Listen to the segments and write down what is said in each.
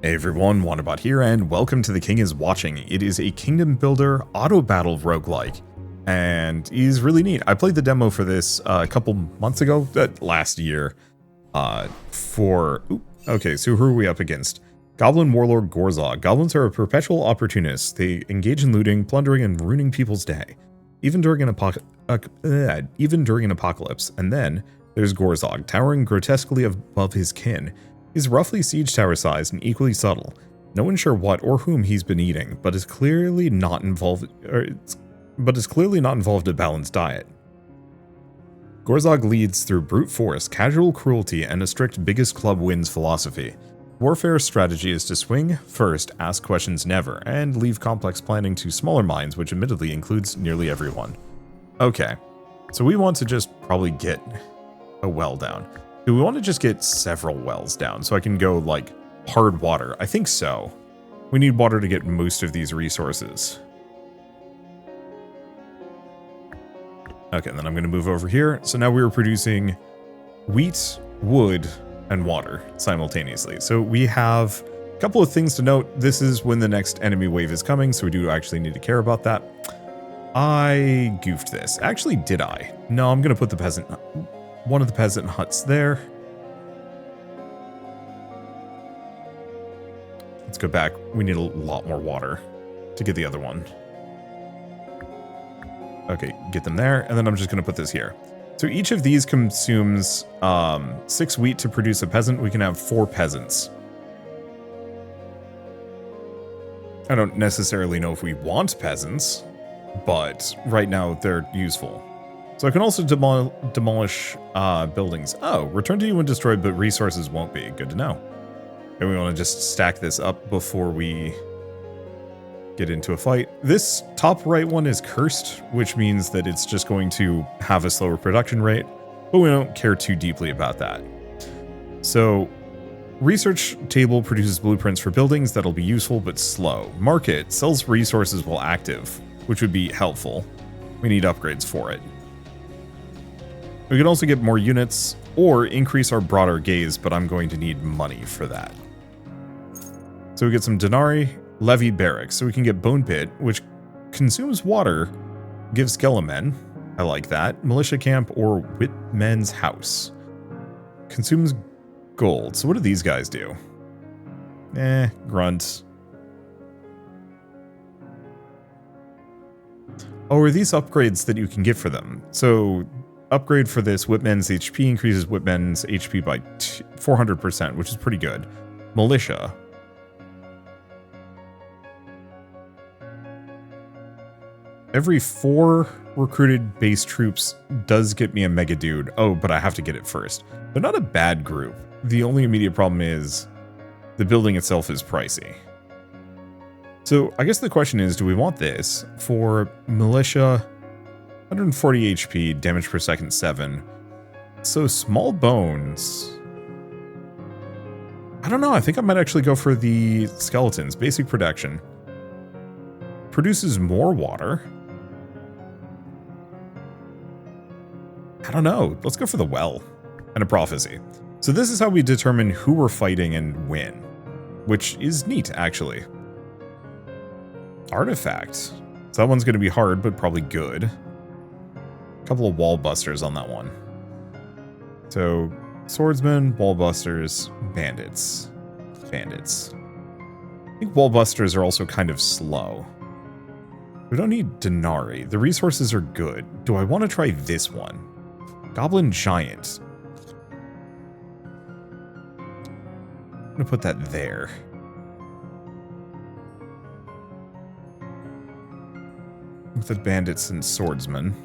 Hey everyone, Wanderbot here, and welcome to The King is Watching. It is a kingdom builder auto-battle roguelike, and he's really neat. I played the demo for this a couple months ago, last year, okay, so who are we up against? Goblin Warlord Gorzog. Goblins are a perpetual opportunist. They engage in looting, plundering, and ruining people's day, even during an apocalypse. And then there's Gorzog, towering grotesquely above his kin. He's roughly siege tower sized and equally subtle. No one sure what or whom he's been eating, but is clearly not involved in a balanced diet. Gorzog leads through brute force, casual cruelty, and a strict biggest club wins philosophy. Warfare's strategy is to swing first, ask questions never, and leave complex planning to smaller minds, which admittedly includes nearly everyone. Okay, so we want to just probably get a well down. Do we want to just get several wells down so I can go, like, hard water? I think so. We need water to get most of these resources. Okay, and then I'm going to move over here. So now we are producing wheat, wood, and water simultaneously. So we have a couple of things to note. This is when the next enemy wave is coming, so we do actually need to care about that. I goofed this. Actually, did I? No, I'm going to put one of the peasant huts there. Let's go back. We need a lot more water to get the other one. Okay, get them there, and then I'm just going to put this here. So each of these consumes 6 wheat to produce a peasant. We can have 4 peasants. I don't necessarily know if we want peasants, but right now they're useful. So I can also demolish buildings. Oh, return to you when destroyed, but resources won't be. Good to know. And we want to just stack this up before we get into a fight. This top right one is cursed, which means that it's just going to have a slower production rate, but we don't care too deeply about that. So research table produces blueprints for buildings that'll be useful but slow. Market sells resources while active, which would be helpful. We need upgrades for it. We can also get more units or increase our broader gaze, but I'm going to need money for that. So we get some denarii, levy barracks, so we can get bone pit, which consumes water, gives skelemen. I like that. Militia camp or whipmen's house. Consumes gold. So what do these guys do? Grunt. Oh, are these upgrades that you can get for them? So upgrade for this, Whipmen's HP increases Whipmen's HP by 400%, which is pretty good. Militia. Every 4 recruited base troops does get me a mega dude. Oh, but I have to get it first. They're not a bad group. The only immediate problem is the building itself is pricey. So I guess the question is, do we want this for militia? 140 HP, damage per second 7. So small bones. I don't know. I think I might actually go for the skeletons. Basic production. Produces more water. I don't know. Let's go for the well and a prophecy. So this is how we determine who we're fighting and when, which is neat, actually. Artifact. So that one's going to be hard, but probably good. A couple of wall busters on that one. So swordsmen, wall busters, bandits. Bandits. I think wall busters are also kind of slow. We don't need denarii. The resources are good. Do I want to try this one? Goblin Giant. I'm going to put that there. With the bandits and swordsmen.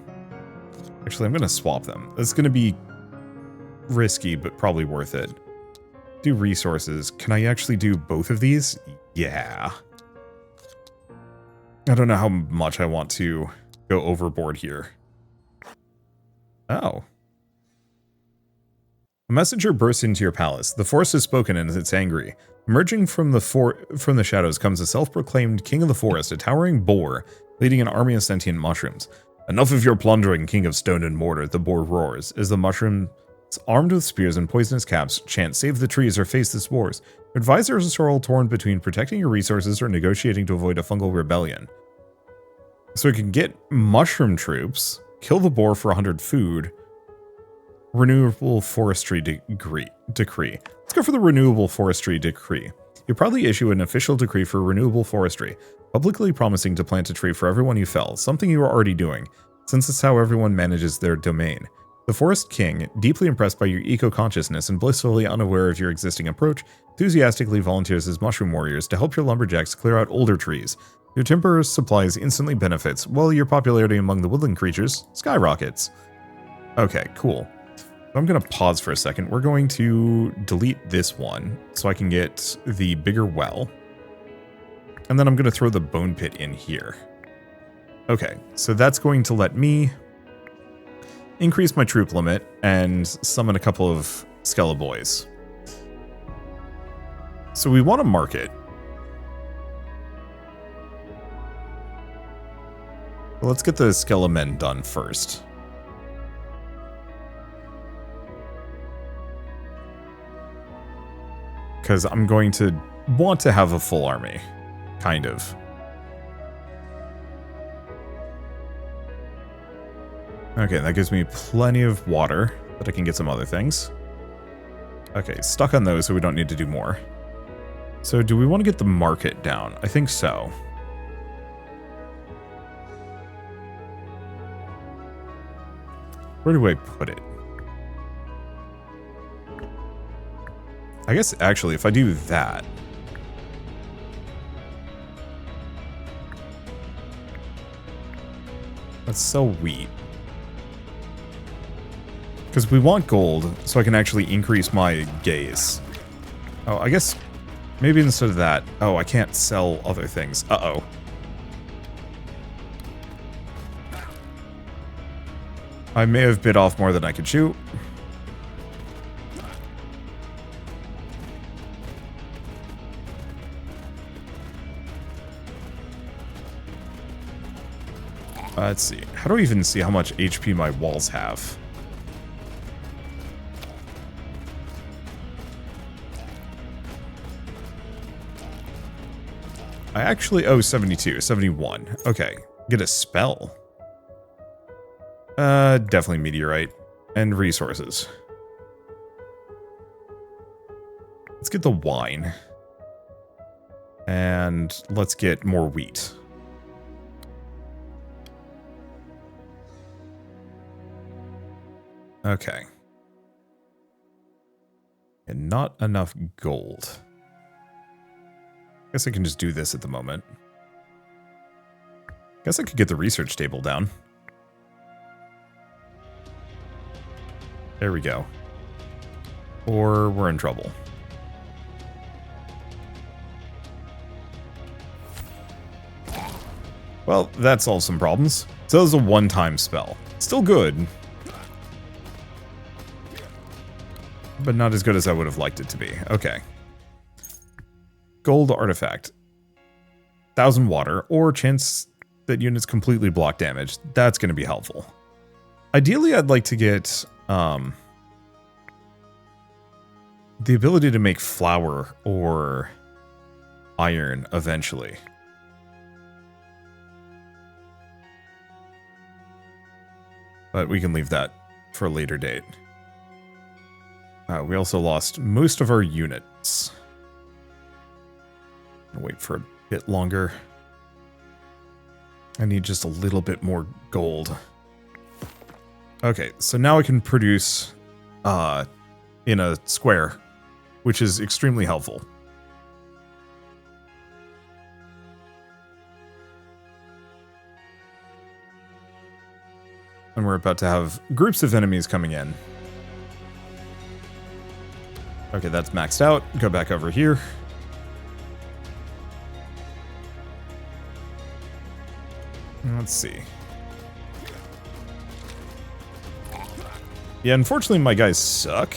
Actually, I'm going to swap them. It's going to be risky, but probably worth it. Do resources. Can I actually do both of these? Yeah. I don't know how much I want to go overboard here. Oh. A messenger bursts into your palace. The forest has spoken and it's angry. Emerging from the shadows comes a self-proclaimed king of the forest, a towering boar, leading an army of sentient mushrooms. Enough of your plundering, king of stone and mortar, the boar roars, as the mushroom armed with spears and poisonous caps, chant "Save the trees" or "Face this wars." Advisors are all torn between protecting your resources or negotiating to avoid a fungal rebellion. So we can get mushroom troops, kill the boar for 100 food, renewable forestry decree. Let's go for the renewable forestry decree. You probably issue an official decree for renewable forestry, publicly promising to plant a tree for everyone you fell, something you are already doing, since it's how everyone manages their domain. The Forest King, deeply impressed by your eco-consciousness and blissfully unaware of your existing approach, enthusiastically volunteers as mushroom warriors to help your lumberjacks clear out older trees. Your timber supplies instantly benefits, while your popularity among the woodland creatures skyrockets. Okay, cool. I'm going to pause for a second. We're going to delete this one so I can get the bigger well. And then I'm going to throw the bone pit in here. Okay, so that's going to let me increase my troop limit and summon a couple of Skeleboys. So we want to market. Well, let's get the Skelemen done first. Because I'm going to want to have a full army. Kind of. Okay, that gives me plenty of water, but I can get some other things. Okay, stuck on those, so we don't need to do more. So do we want to get the market down? I think so. Where do I put it? I guess, actually, if I do that... Let's sell wheat. Because we want gold, so I can actually increase my gaze. Oh, I guess maybe instead of that... Oh, I can't sell other things. Uh-oh. I may have bit off more than I could chew. Let's see. How do I even see how much HP my walls have? I actually... Oh, 72. 71. Okay. Get a spell. Definitely meteorite. And resources. Let's get the wine. And let's get more wheat. Okay. And not enough gold. Guess I can just do this at the moment. Guess I could get the research table down. There we go. Or we're in trouble. Well, that solves some problems. So that was a one-time spell. Still good. But not as good as I would have liked it to be. Okay. Gold artifact. 1,000 water, or chance that units completely block damage. That's going to be helpful. Ideally, I'd like to get the ability to make flour or iron eventually. But we can leave that for a later date. We also lost most of our units. I'll wait for a bit longer. I need just a little bit more gold. Okay, so now I can produce in a square, which is extremely helpful. And we're about to have groups of enemies coming in. Okay, that's maxed out. Go back over here. Let's see. Yeah, unfortunately my guys suck.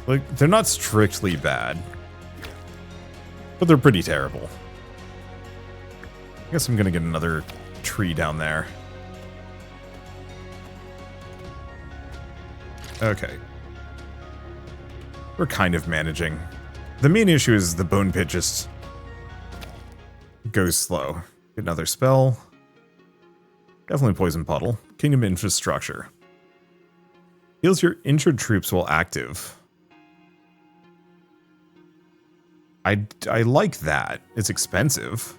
Like, they're not strictly bad. But they're pretty terrible. I guess I'm gonna get another tree down there. Okay. We're kind of managing. The main issue is the bone pit just goes slow. Get another spell. Definitely poison puddle. Kingdom infrastructure. Heals your injured troops while active. I like that. It's expensive.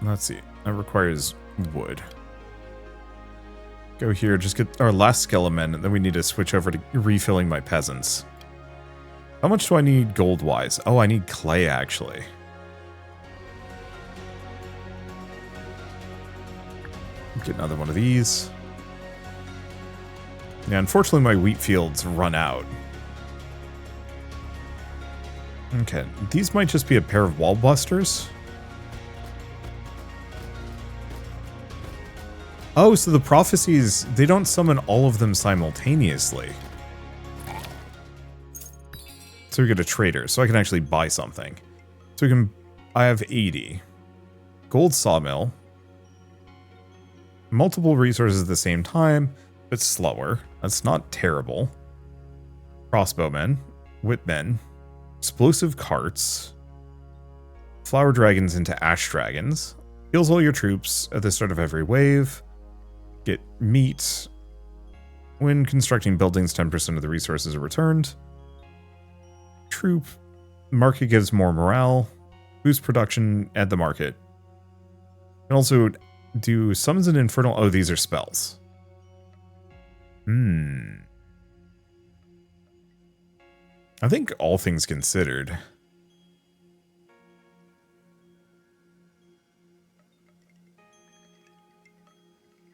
Let's see. That requires wood. Go here, just get our last skeleton, and then we need to switch over to refilling my peasants. How much do I need gold-wise? Oh, I need clay, actually. Get another one of these. Yeah, unfortunately my wheat fields run out. Okay, these might just be a pair of wall busters. Oh, so the prophecies, they don't summon all of them simultaneously. So we get a trader, so I can actually buy something. So we can, I have 80. Gold sawmill. Multiple resources at the same time, but slower. That's not terrible. Crossbowmen, whipmen, explosive carts, flower dragons into ash dragons, heals all your troops at the start of every wave, get meat. When constructing buildings, 10% of the resources are returned. Troop, market gives more morale, boost production at the market. And also do summons an infernal. Oh, these are spells. I think all things considered.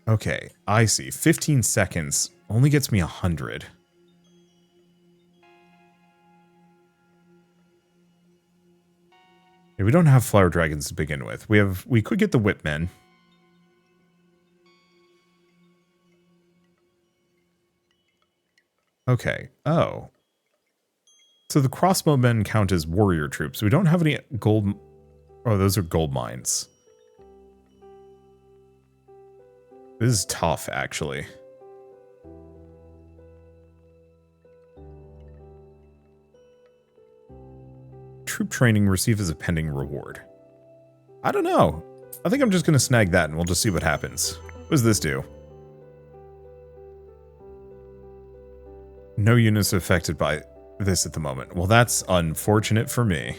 Okay, I see. 15 seconds only gets me 100. Yeah, we don't have flower dragons to begin with. We could get the whipmen. Okay. Oh. So the crossbowmen count as warrior troops. We don't have any gold. Oh, those are gold mines. This is tough, actually. Troop training received as a pending reward. I don't know. I think I'm just going to snag that and we'll just see what happens. What does this do? No units affected by this at the moment. Well, that's unfortunate for me.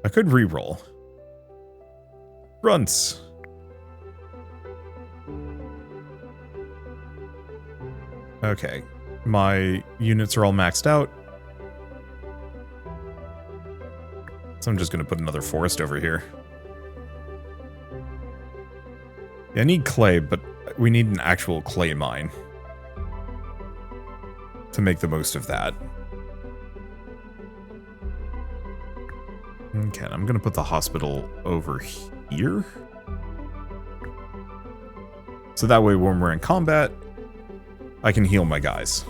I could reroll. Grunts. Okay. My units are all maxed out. So I'm just going to put another forest over here. Yeah, I need clay, but we need an actual clay mine to make the most of that. Okay, I'm going to put the hospital over here. So that way when we're in combat, I can heal my guys.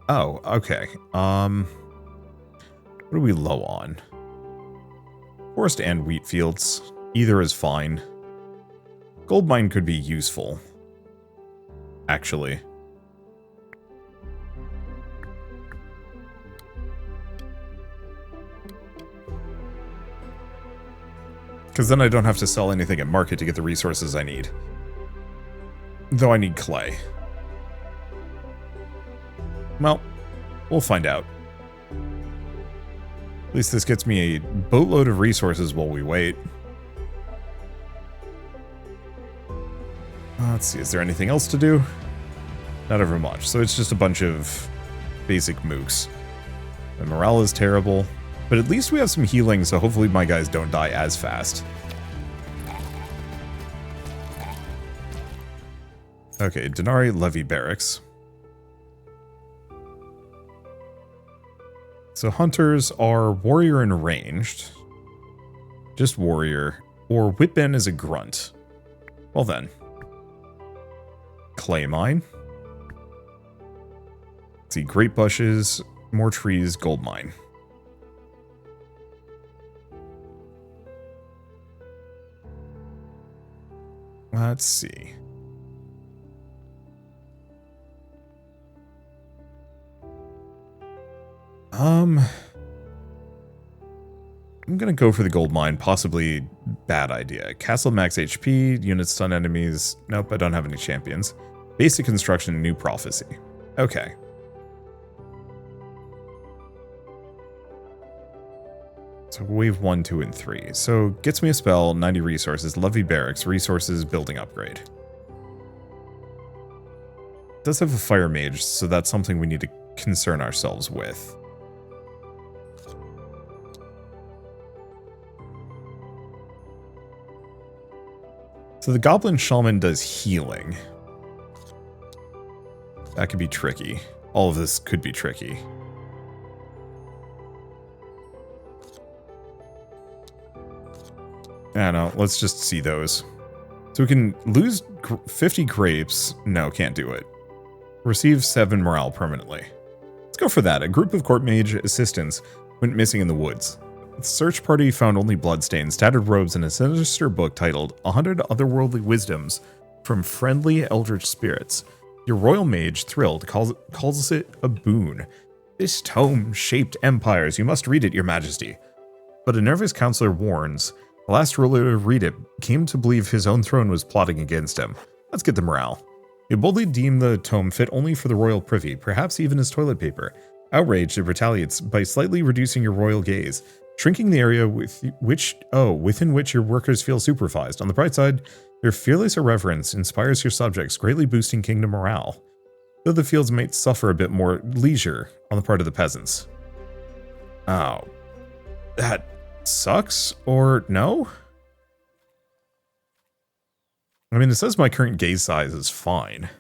Oh, okay. What are we low on? Forest and wheat fields. Either is fine. Gold mine could be useful. Actually. Because then I don't have to sell anything at market to get the resources I need. Though I need clay. Well, we'll find out. At least this gets me a boatload of resources while we wait. Let's see, is there anything else to do? Not ever much, so it's just a bunch of basic mooks. The morale is terrible, but at least we have some healing, so hopefully my guys don't die as fast. Okay, Denari Levy Barracks. So hunters are warrior and ranged. Just warrior. Or Whitben is a grunt. Well then. Clay mine. Let's see, great bushes, more trees, gold mine. Let's see. I'm gonna go for the gold mine, possibly bad idea. Castle max HP, units stun enemies. Nope, I don't have any champions. Basic construction, new prophecy. Okay. So wave 1, 2, and 3. So gets me a spell, 90 resources, Levy Barracks, resources, building upgrade. Does have a fire mage, so that's something we need to concern ourselves with. So the Goblin Shaman does healing. That could be tricky. All of this could be tricky. I don't know, let's just see those. So we can lose 50 grapes. No, can't do it. Receive 7 morale permanently. Let's go for that. A group of court mage assistants went missing in the woods. The search party found only bloodstains, tattered robes, and a sinister book titled 100 Otherworldly Wisdoms from Friendly Eldritch Spirits. Your royal mage, thrilled, calls it a boon. This tome shaped empires. You must read it, your majesty. But a nervous counselor warns, the last ruler to read it came to believe his own throne was plotting against him. Let's get the morale. You boldly deem the tome fit only for the royal privy, perhaps even as toilet paper. Outraged, it retaliates by slightly reducing your royal gaze, shrinking the area within which your workers feel supervised. On the bright side, your fearless irreverence inspires your subjects, greatly boosting kingdom morale, though the fields might suffer a bit more leisure on the part of the peasants. Oh, that sucks, or no? I mean, it says my current gaze size is fine.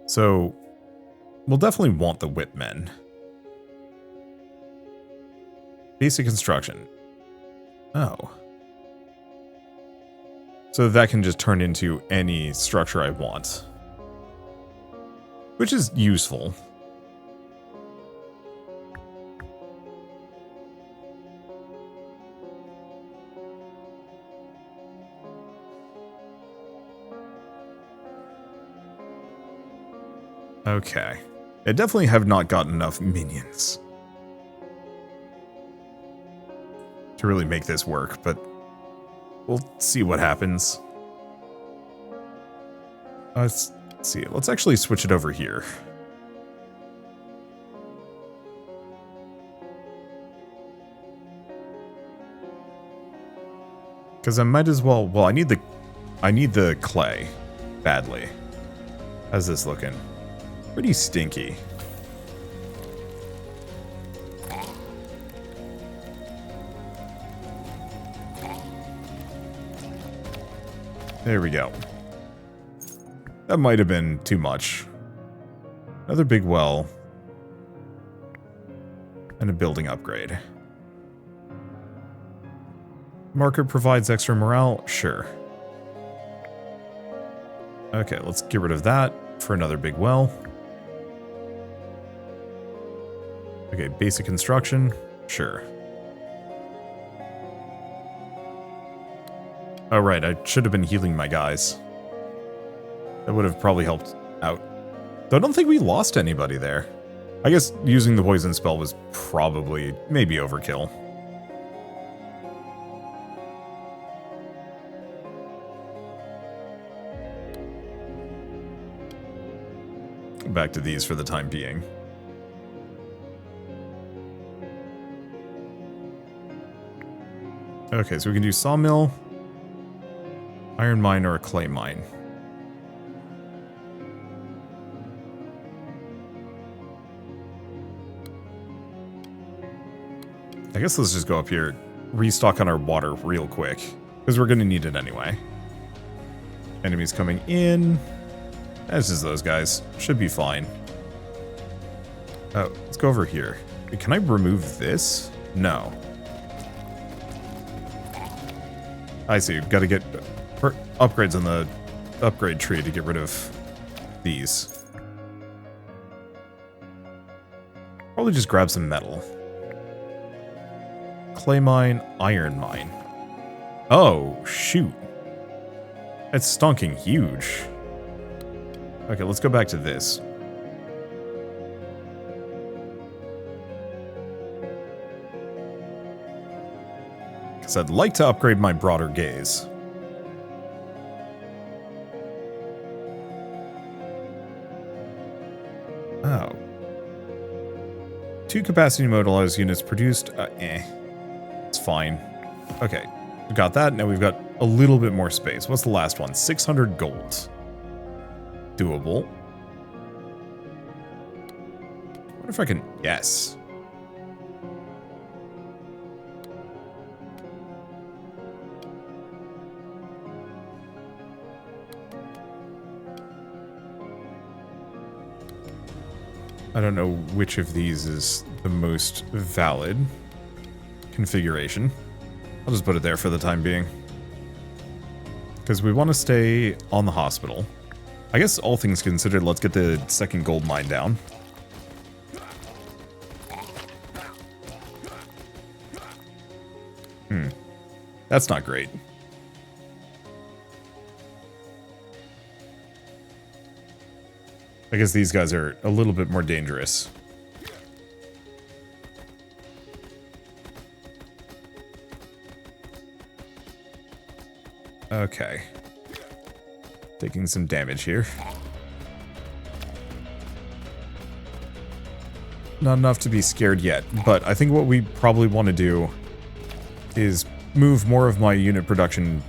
So, we'll definitely want the whipmen. Basic construction. Oh. So that can just turn into any structure I want. Which is useful. Okay. I definitely have not gotten enough minions to really make this work, but we'll see what happens. Let's see. Let's actually switch it over here. Because I might as well... Well, I need the clay badly. How's this looking? Pretty stinky. There we go. That might have been too much. Another big well. And a building upgrade. Market provides extra morale? Sure. Okay, let's get rid of that for another big well. Okay, basic construction? Sure. Oh, right, I should have been healing my guys. That would have probably helped out. Though I don't think we lost anybody there. I guess using the poison spell was probably, maybe overkill. Back to these for the time being. Okay, so we can do sawmill, iron mine, or a clay mine. I guess let's just go up here, restock on our water real quick, because we're going to need it anyway. Enemies coming in. As is those guys. Should be fine. Oh, let's go over here. Can I remove this? No. I see. Got to get upgrades on the upgrade tree to get rid of these. Probably just grab some metal. Clay mine, iron mine. Oh, shoot. It's stonking huge. Okay, let's go back to this. Because I'd like to upgrade my broader gaze. Oh. 2 capacity mode allows units produced. It's fine. Okay, we got that. Now we've got a little bit more space. What's the last one? 600 gold. Doable. I wonder if I can... Yes. I don't know which of these is the most valid configuration. I'll just put it there for the time being. Because we want to stay on the hospital. I guess all things considered, let's get the second gold mine down. That's not great. I guess these guys are a little bit more dangerous. Okay. Taking some damage here. Not enough to be scared yet, but I think what we probably want to do is move more of my unit production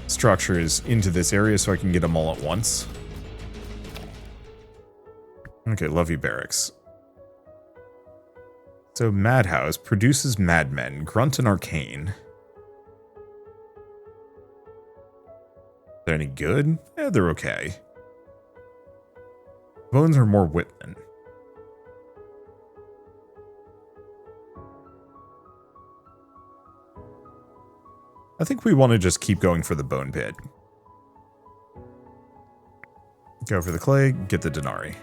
structures into this area so I can get them all at once. Okay, love you, barracks. So, Madhouse produces madmen, grunt and arcane. They're any good? Yeah, they're okay. Bones are more whipmen. I think we want to just keep going for the bone pit. Go for the clay, get the denarii.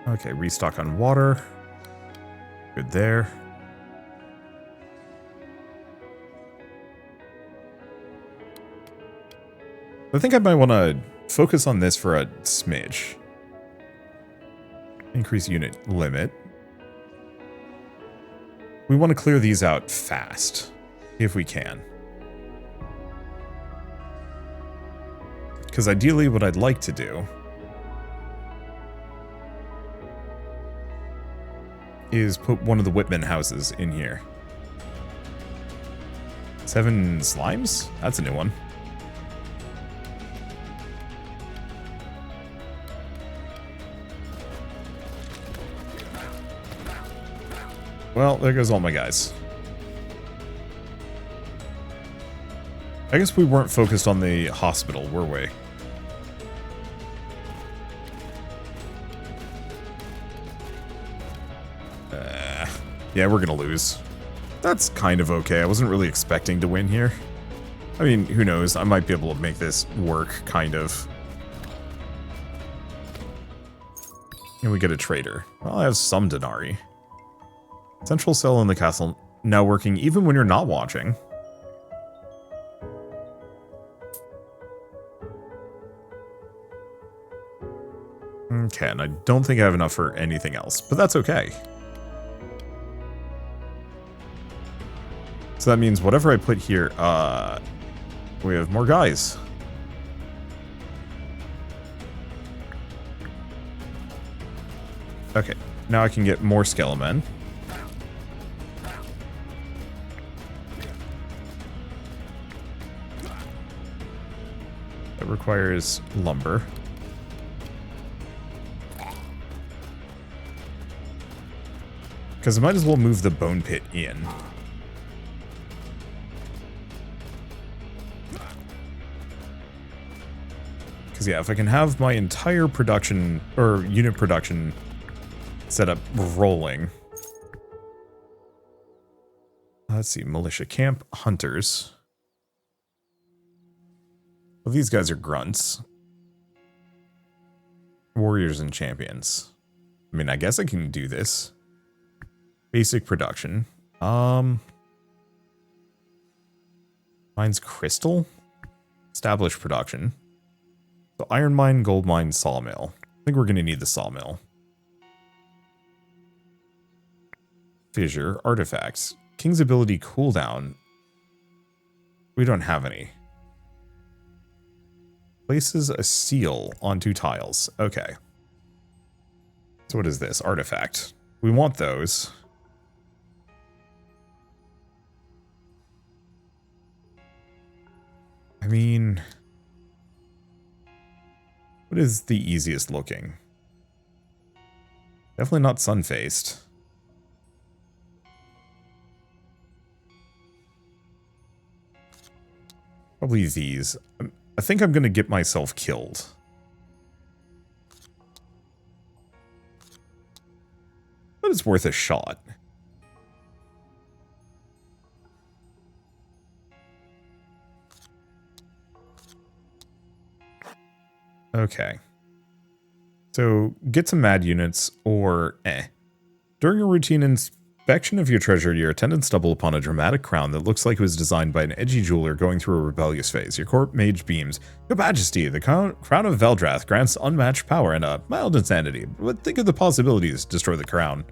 Okay, restock on water. Good there. I think I might want to focus on this for a smidge. Increase unit limit. We want to clear these out fast, if we can. Because ideally what I'd like to do is put one of the Whitman houses in here. 7 slimes? That's a new one. Well, there goes all my guys. I guess we weren't focused on the hospital, were we? Yeah, we're gonna lose. That's kind of okay. I wasn't really expecting to win here. I mean, who knows? I might be able to make this work, kind of. And we get a trader. Well, I have some denarii. Central cell in the castle now working even when you're not watching. Okay, and I don't think I have enough for anything else, but that's okay. So that means whatever I put here, we have more guys. Okay, now I can get more skelemen. That requires lumber. Because I might as well move the bone pit in. Because yeah, if I can have my entire production, or unit production setup rolling, Let's see, militia camp, hunters. Well, these guys are grunts. Warriors and champions. I mean, I guess I can do this. Basic production. Mine's crystal. Established production. So iron mine, gold mine, sawmill. I think we're going to need the sawmill. Fissure, artifacts. King's ability cooldown. We don't have any. Places a seal on 2 tiles. Okay. So what is this? Artifact. We want those. I mean, what is the easiest looking? Definitely not sun-faced. Probably these. I think I'm going to get myself killed. But it's worth a shot. Okay. So, get some mad units, or During a routine inspection of your treasure, your attendants stumble upon a dramatic crown that looks like it was designed by an edgy jeweler going through a rebellious phase. Your court mage beams. Your Majesty, the crown of Veldrath grants unmatched power and a mild insanity. But think of the possibilities. Destroy the crown.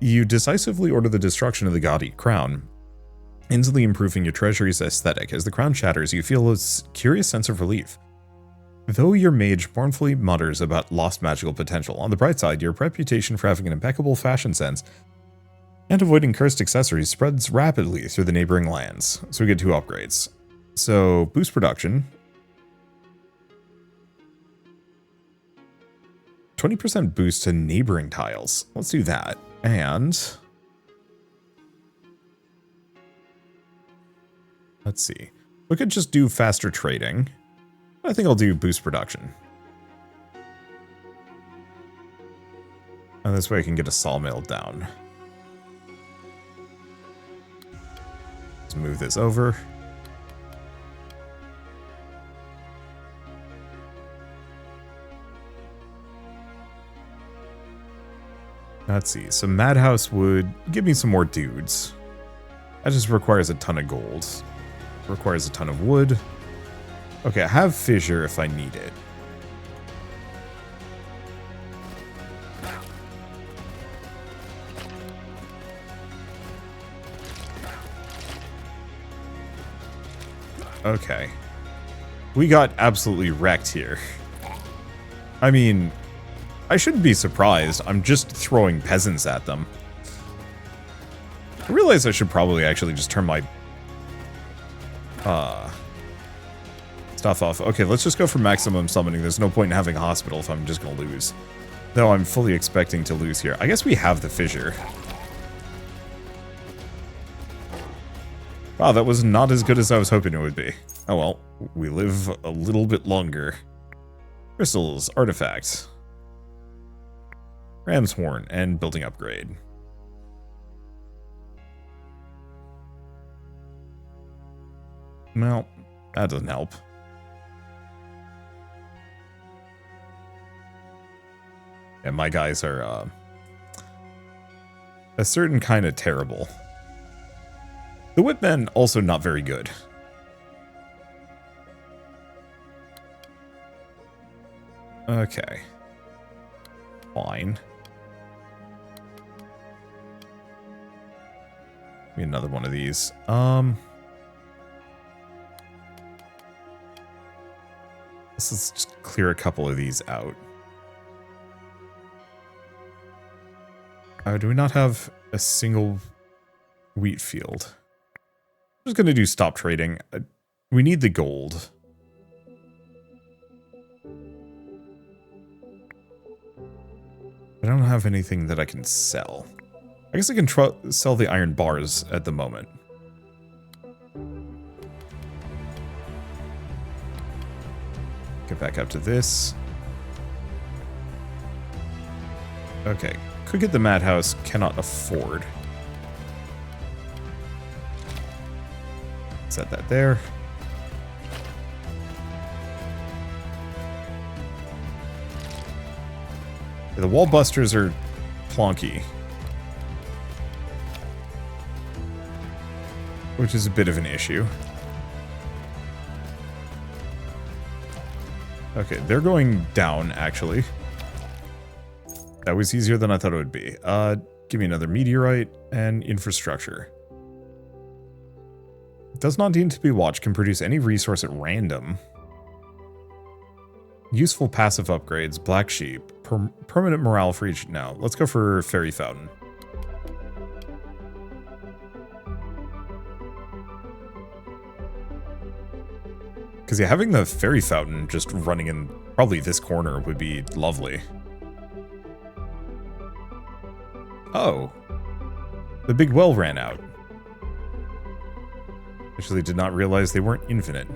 You decisively order the destruction of the gaudy crown, instantly improving your treasury's aesthetic. As the crown shatters, you feel a curious sense of relief. Though your mage mournfully mutters about lost magical potential, on the bright side, your reputation for having an impeccable fashion sense and avoiding cursed accessories spreads rapidly through the neighboring lands. So we get 2 upgrades. So, boost production. 20% boost to neighboring tiles. Let's do that. And let's see. We could just do faster trading. I think I'll do boost production. And this way I can get a sawmill down. Let's move this over. Let's see. So Madhouse would give me some more dudes. That just requires a ton of gold. Requires a ton of wood. Okay, I have fissure if I need it. Okay. We got absolutely wrecked here. I mean, I shouldn't be surprised. I'm just throwing peasants at them. I realize I should probably actually just turn my stuff off. Okay, let's just go for maximum summoning. There's no point in having a hospital if I'm just going to lose. Though I'm fully expecting to lose here. I guess we have the fissure. Wow, that was not as good as I was hoping it would be. Oh well, we live a little bit longer. Crystals, artifacts. Ram's horn, and building upgrade. Well, that doesn't help. And my guys are a certain kind of terrible. The Whipmen also not very good. Okay. Fine. Maybe another one of these. Let's just clear a couple of these out. Do we not have a single wheat field? I'm just going to do stop trading. We need the gold. I don't have anything that I can sell. I guess I can sell the iron bars at the moment. Get back up to this. Okay. Could get the madhouse, cannot afford. Set that there. The wall busters are plonky, which is a bit of an issue. Okay, they're going down, actually. That was easier than I thought it would be. Give me another meteorite and infrastructure. Does not need to be watched. Can produce any resource at random. Useful passive upgrades. Black sheep. Permanent morale for each. No, let's go for fairy fountain. Because yeah, having the fairy fountain just running in probably this corner would be lovely. Oh. The big well ran out. Actually did not realize they weren't infinite.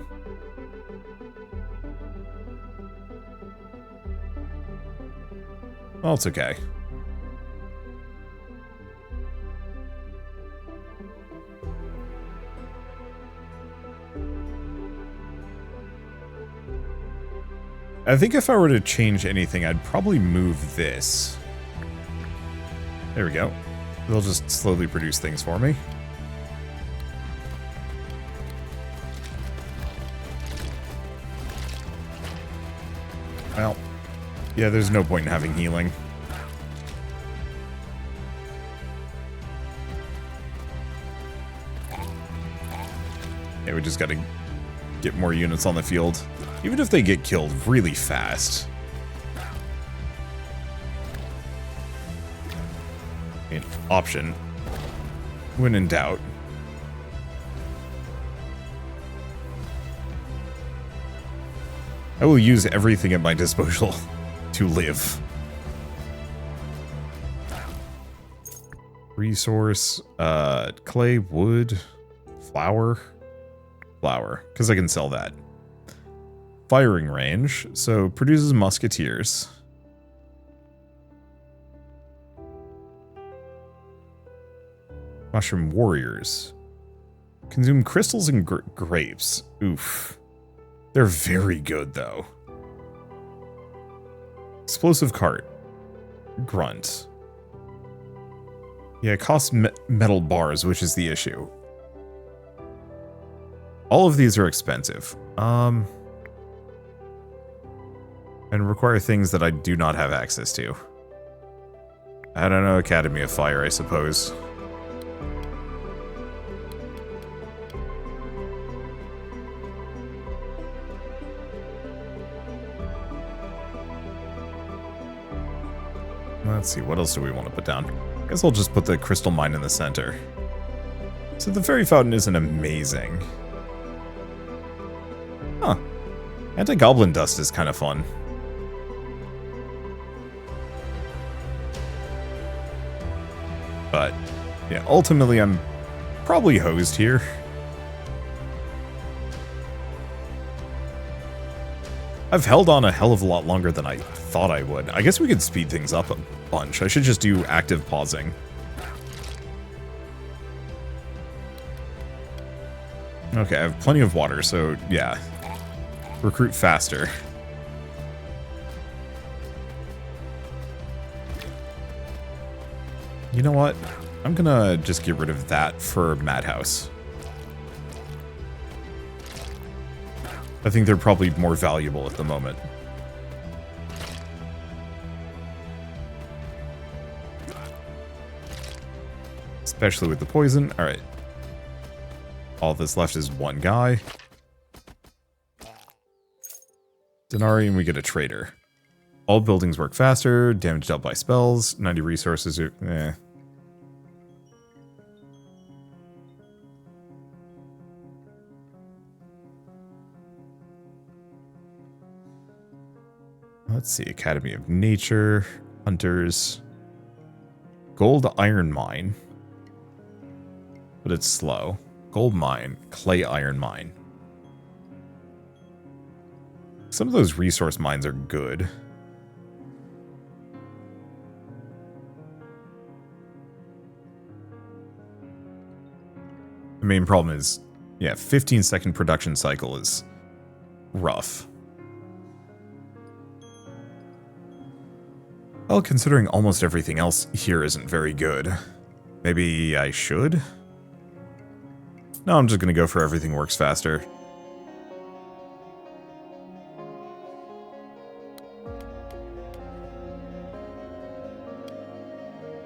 Well, it's okay. I think if I were to change anything, I'd probably move this. There we go. They'll just slowly produce things for me. Well, yeah, there's no point in having healing. Yeah, we just gotta get more units on the field. Even if they get killed really fast. An option. When in doubt. I will use everything at my disposal to live. Resource, clay, wood, flour, because I can sell that. Firing range, so produces musketeers. Mushroom warriors. Consume crystals and grapes. Oof. They're very good, though. Explosive cart. Grunt. Yeah, it costs metal bars, which is the issue. All of these are expensive. And require things that I do not have access to. I don't know, Academy of Fire, I suppose. Let's see, what else do we want to put down? I guess I'll just put the crystal mine in the center. So the fairy fountain isn't amazing. Huh. Anti-goblin dust is kind of fun. But, yeah, ultimately I'm probably hosed here. I've held on a hell of a lot longer than I thought I would. I guess we could speed things up a bunch. I should just do active pausing. Okay, I have plenty of water, so yeah. Recruit faster. You know what? I'm gonna just get rid of that for Madhouse. I think they're probably more valuable at the moment. Especially with the poison. Alright. All that's left is one guy. Denari, and we get a trader. All buildings work faster. Damage dealt by spells. 90 resources. Let's see, Academy of Nature, Hunters, Gold Iron Mine, but it's slow. Gold Mine, Clay Iron Mine. Some of those resource mines are good. The main problem is Yeah, 15-second production cycle is rough. Well, considering almost everything else here isn't very good, maybe I should? No, I'm just gonna go for everything works faster.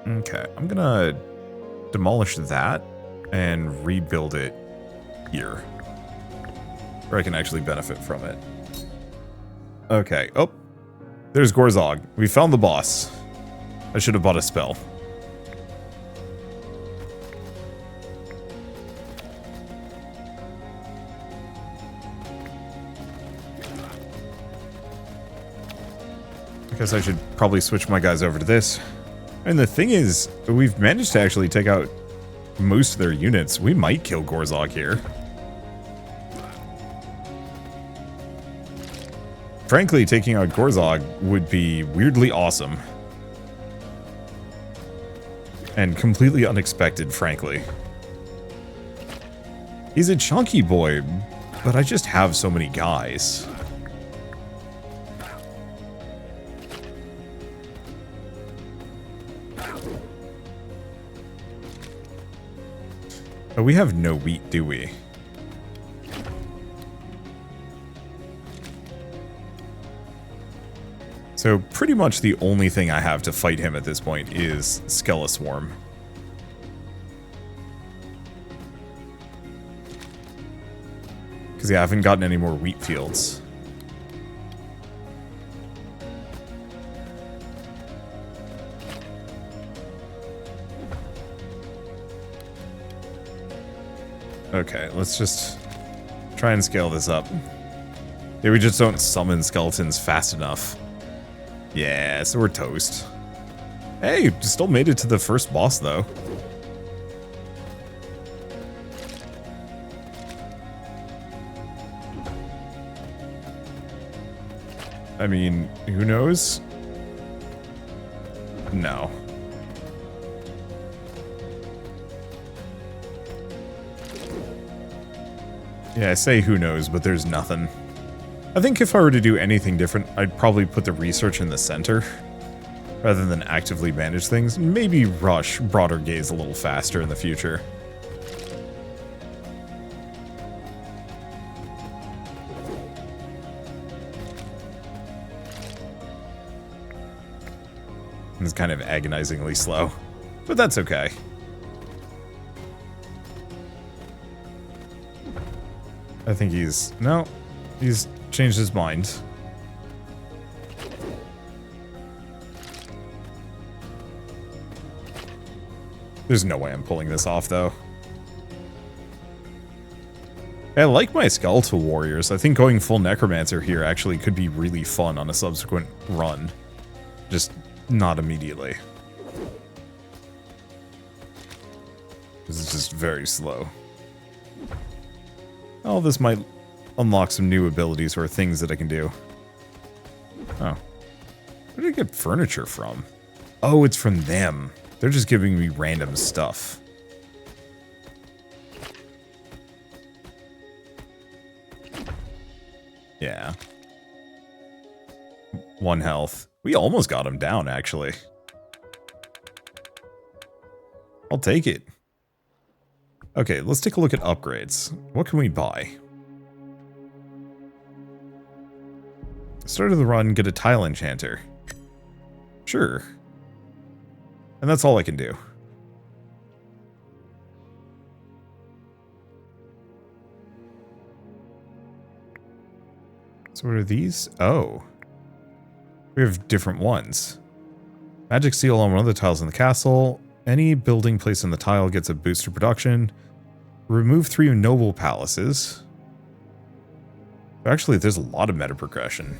Okay, I'm gonna demolish that and rebuild it here, where I can actually benefit from it. Okay, oh, there's Gorzog. We found the boss. I should have bought a spell. I guess I should probably switch my guys over to this. And the thing is, we've managed to actually take out most of their units. We might kill Gorzog here. Frankly, taking out Gorzog would be weirdly awesome. And completely unexpected, frankly. He's a chunky boy, but I just have so many guys. Oh, we have no wheat, do we? So pretty much the only thing I have to fight him at this point is Skeliswarm. Because yeah, I haven't gotten any more wheat fields. Okay, let's just try and scale this up. Yeah, we just don't summon skeletons fast enough. Yeah, so we're toast. Hey, still made it to the first boss, though. I mean, who knows? No. Yeah, I say who knows, but there's nothing. I think if I were to do anything different, I'd probably put the research in the center, rather than actively manage things. Maybe rush Broader Gaze a little faster in the future. It's kind of agonizingly slow, but that's okay. I think he's changed his mind. There's no way I'm pulling this off, though. I like my skeletal warriors. I think going full necromancer here actually could be really fun on a subsequent run. Just not immediately. This is just very slow. Oh, this might unlock some new abilities or things that I can do. Oh. Where did I get furniture from? Oh, it's from them. They're just giving me random stuff. Yeah. 1 health. We almost got him down, actually. I'll take it. Okay, let's take a look at upgrades. What can we buy? Start of the run, get a tile enchanter. Sure. And that's all I can do. So what are these? Oh. We have different ones. Magic seal on one of the tiles in the castle. Any building placed on the tile gets a boost to production. Remove 3 noble palaces. Actually, there's a lot of meta progression.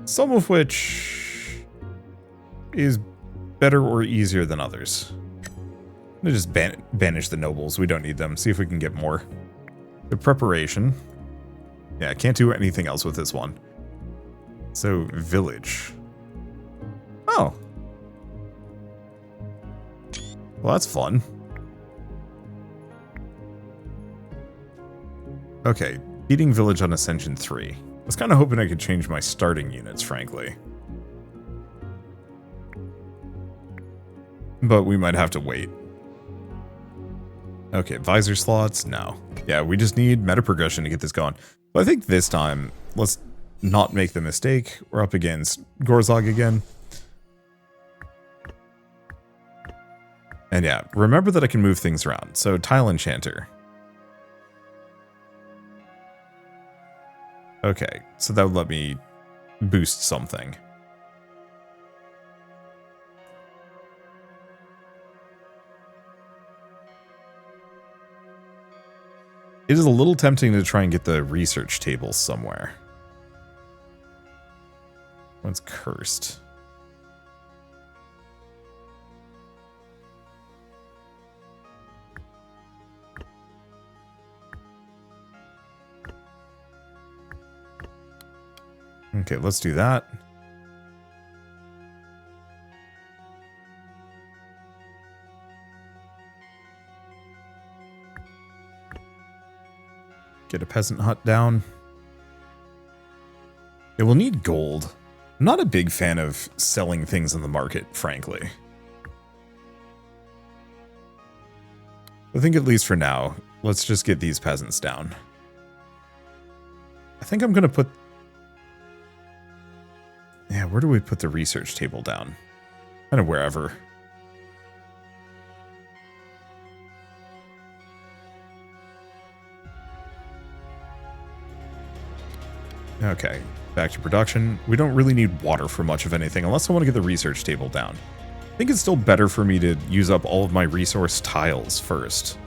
Some of which is better or easier than others. I'm gonna just banish the nobles. We don't need them. See if we can get more. The preparation. Yeah, I can't do anything else with this one. So, village. Oh. Well, that's fun. Okay, beating village on Ascension 3. I was kind of hoping I could change my starting units, frankly. But we might have to wait. Okay, visor slots, no. Yeah, we just need meta progression to get this going. But I think this time, let's not make the mistake. We're up against Gorzog again. And yeah, remember that I can move things around. So, Tile Enchanter. Okay, so that would let me boost something. It is a little tempting to try and get the research table somewhere. One's cursed. Okay, let's do that. Get a peasant hut down. It will need gold. I'm not a big fan of selling things in the market, frankly. I think at least for now, let's just get these peasants down. I think I'm going to put... Yeah, where do we put the research table down? Kind of wherever. Okay, back to production. We don't really need water for much of anything unless I want to get the research table down. I think it's still better for me to use up all of my resource tiles first.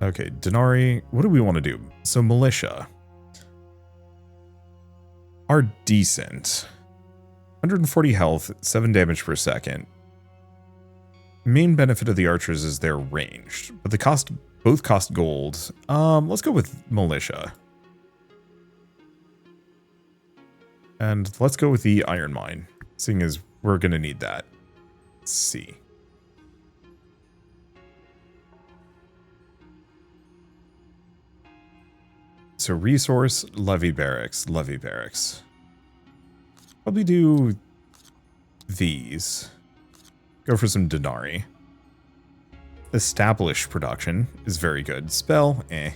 Okay, Denari, what do we want to do? So militia are decent. 140 health, 7 damage per second. Main benefit of the archers is they're ranged, but they both cost gold. Let's go with militia. And let's go with the iron mine, seeing as we're going to need that. Let's see. So resource, levy barracks, levy barracks. Probably do these. Go for some Denari. Establish production is very good. Spell, eh.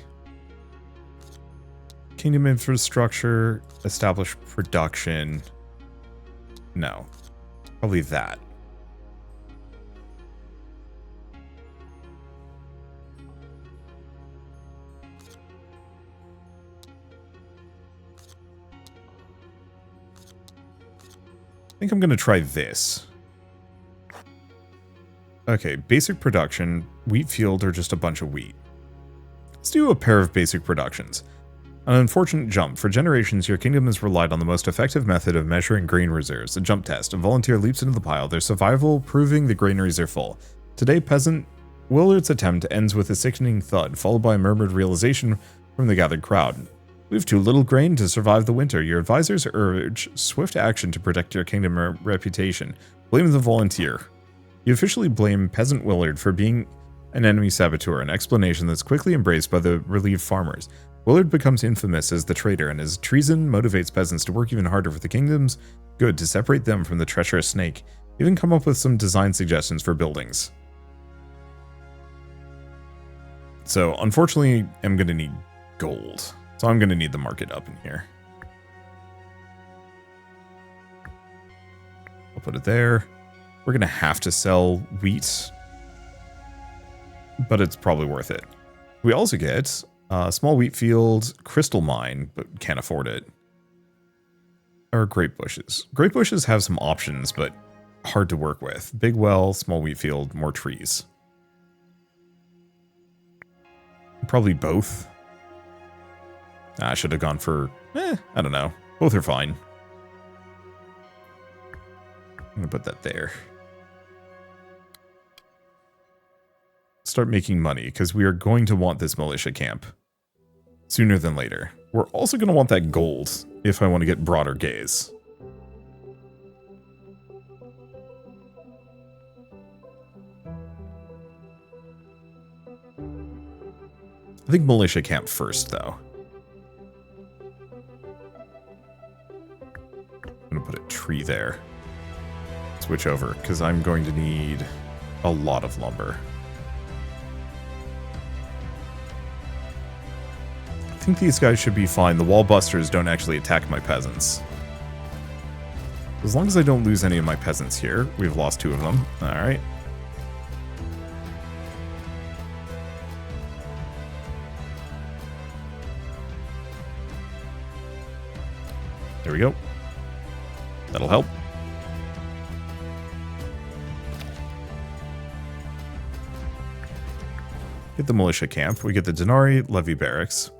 Kingdom infrastructure, establish production. No. Probably that. I think I'm going to try this. Okay, basic production, wheat field, or just a bunch of wheat. Let's do a pair of basic productions. An unfortunate jump. For generations, your kingdom has relied on the most effective method of measuring grain reserves, a jump test. A volunteer leaps into the pile, their survival proving the granaries are full. Today, peasant Willard's attempt ends with a sickening thud, followed by a murmured realization from the gathered crowd. We have too little grain to survive the winter. Your advisors urge swift action to protect your kingdom reputation. Blame the volunteer. You officially blame Peasant Willard for being an enemy saboteur, an explanation that's quickly embraced by the relieved farmers. Willard becomes infamous as the traitor, and his treason motivates peasants to work even harder for the kingdom's good to separate them from the treacherous snake. Even come up with some design suggestions for buildings. So, unfortunately, I'm going to need gold. So I'm going to need the market up in here. I'll put it there. We're going to have to sell wheat, but it's probably worth it. We also get a small wheat field, crystal mine, but can't afford it. Or grape bushes. Grape bushes have some options, but hard to work with. Big well, small wheat field, more trees. Probably both. I should have gone for, I don't know. Both are fine. I'm going to put that there. Start making money, because we are going to want this militia camp sooner than later. We're also going to want that gold if I want to get broader gaze. I think militia camp first, though. I'm going to put a tree there. Switch over, because I'm going to need a lot of lumber. I think these guys should be fine. The wall busters don't actually attack my peasants. As long as I don't lose any of my peasants here. We've lost 2 of them. Alright. There we go. That'll help. Get the militia camp. We get the Denari levy barracks.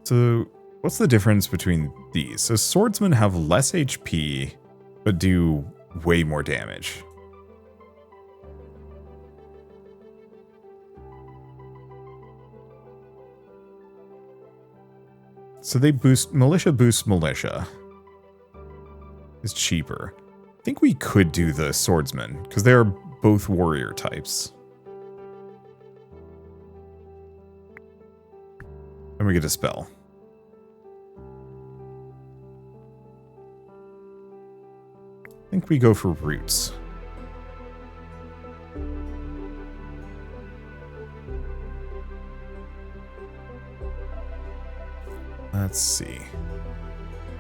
So, what's the difference between these? So, swordsmen have less HP, but do way more damage. So they boost militia. Is cheaper. I think we could do the swordsman, because they're both warrior types. And we get a spell. I think we go for roots. Let's see.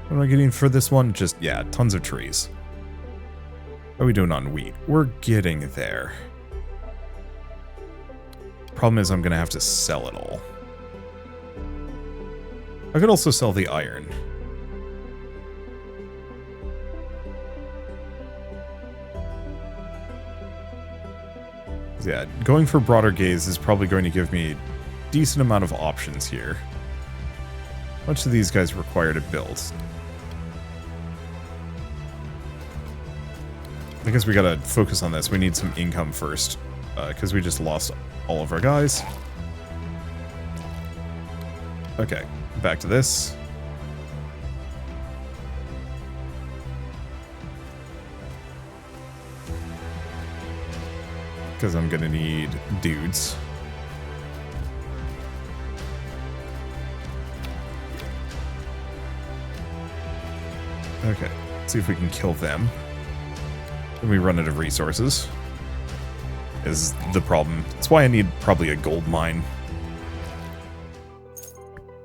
What am I getting for this one? Just, yeah, tons of trees. How are we doing on wheat? We're getting there. Problem is I'm going to have to sell it all. I could also sell the iron. Yeah, going for broader gaze is probably going to give me a decent amount of options here. How much do these guys require to build? I guess we gotta focus on this. We need some income first, because we just lost all of our guys. Okay, back to this. Because I'm gonna need dudes. Okay, let's see if we can kill them. Then we run out of resources. Is the problem. That's why I need probably a gold mine.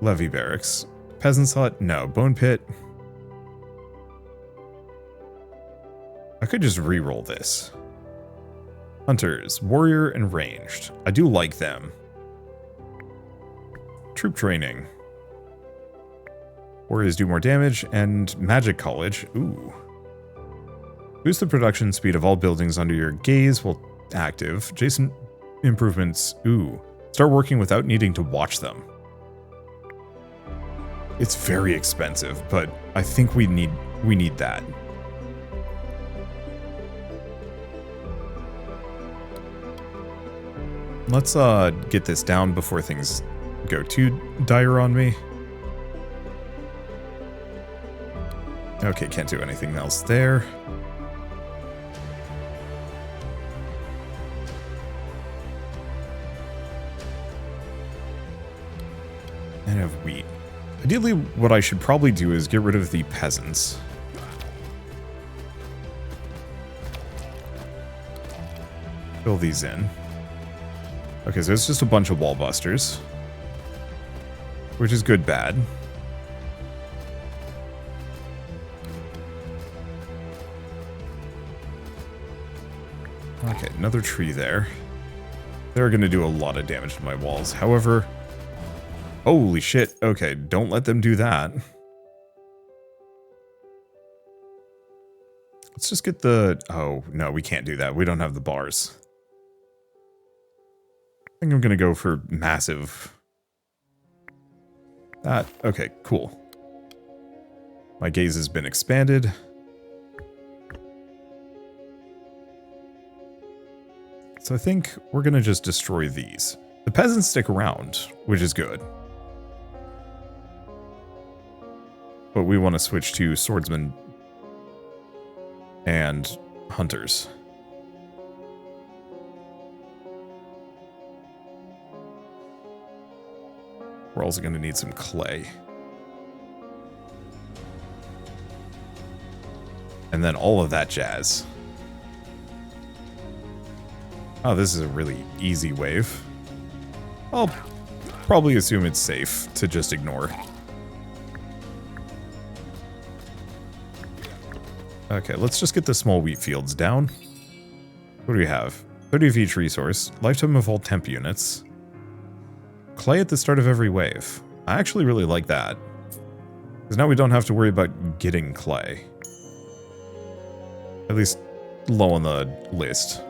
Levy barracks. Peasant's hut? No. Bone pit. I could just re-roll this. Hunters. Warrior and ranged. I do like them. Troop training. Warriors do more damage, and Magic College. Ooh. Boost the production speed of all buildings under your gaze while active. Adjacent improvements. Ooh. Start working without needing to watch them. It's very expensive, but I think we need that. Let's get this down before things go too dire on me. Okay, can't do anything else there. And I have wheat. Ideally, what I should probably do is get rid of the peasants. Fill these in. Okay, so it's just a bunch of wall busters. Which is good, bad. Okay, another tree there. They're going to do a lot of damage to my walls. However, holy shit. Okay, don't let them do that. Let's just get the... Oh, no, we can't do that. We don't have the bars. I think I'm going to go for massive... That. Okay, cool. My gaze has been expanded. So I think we're going to just destroy these. The peasants stick around, which is good. But we want to switch to swordsmen and hunters. We're also going to need some clay. And then all of that jazz. Oh, this is a really easy wave. I'll probably assume it's safe to just ignore. Okay, let's just get the small wheat fields down. What do we have? 30 of each resource. Lifetime of all temp units. Clay at the start of every wave. I actually really like that. Because now we don't have to worry about getting clay. At least low on the list.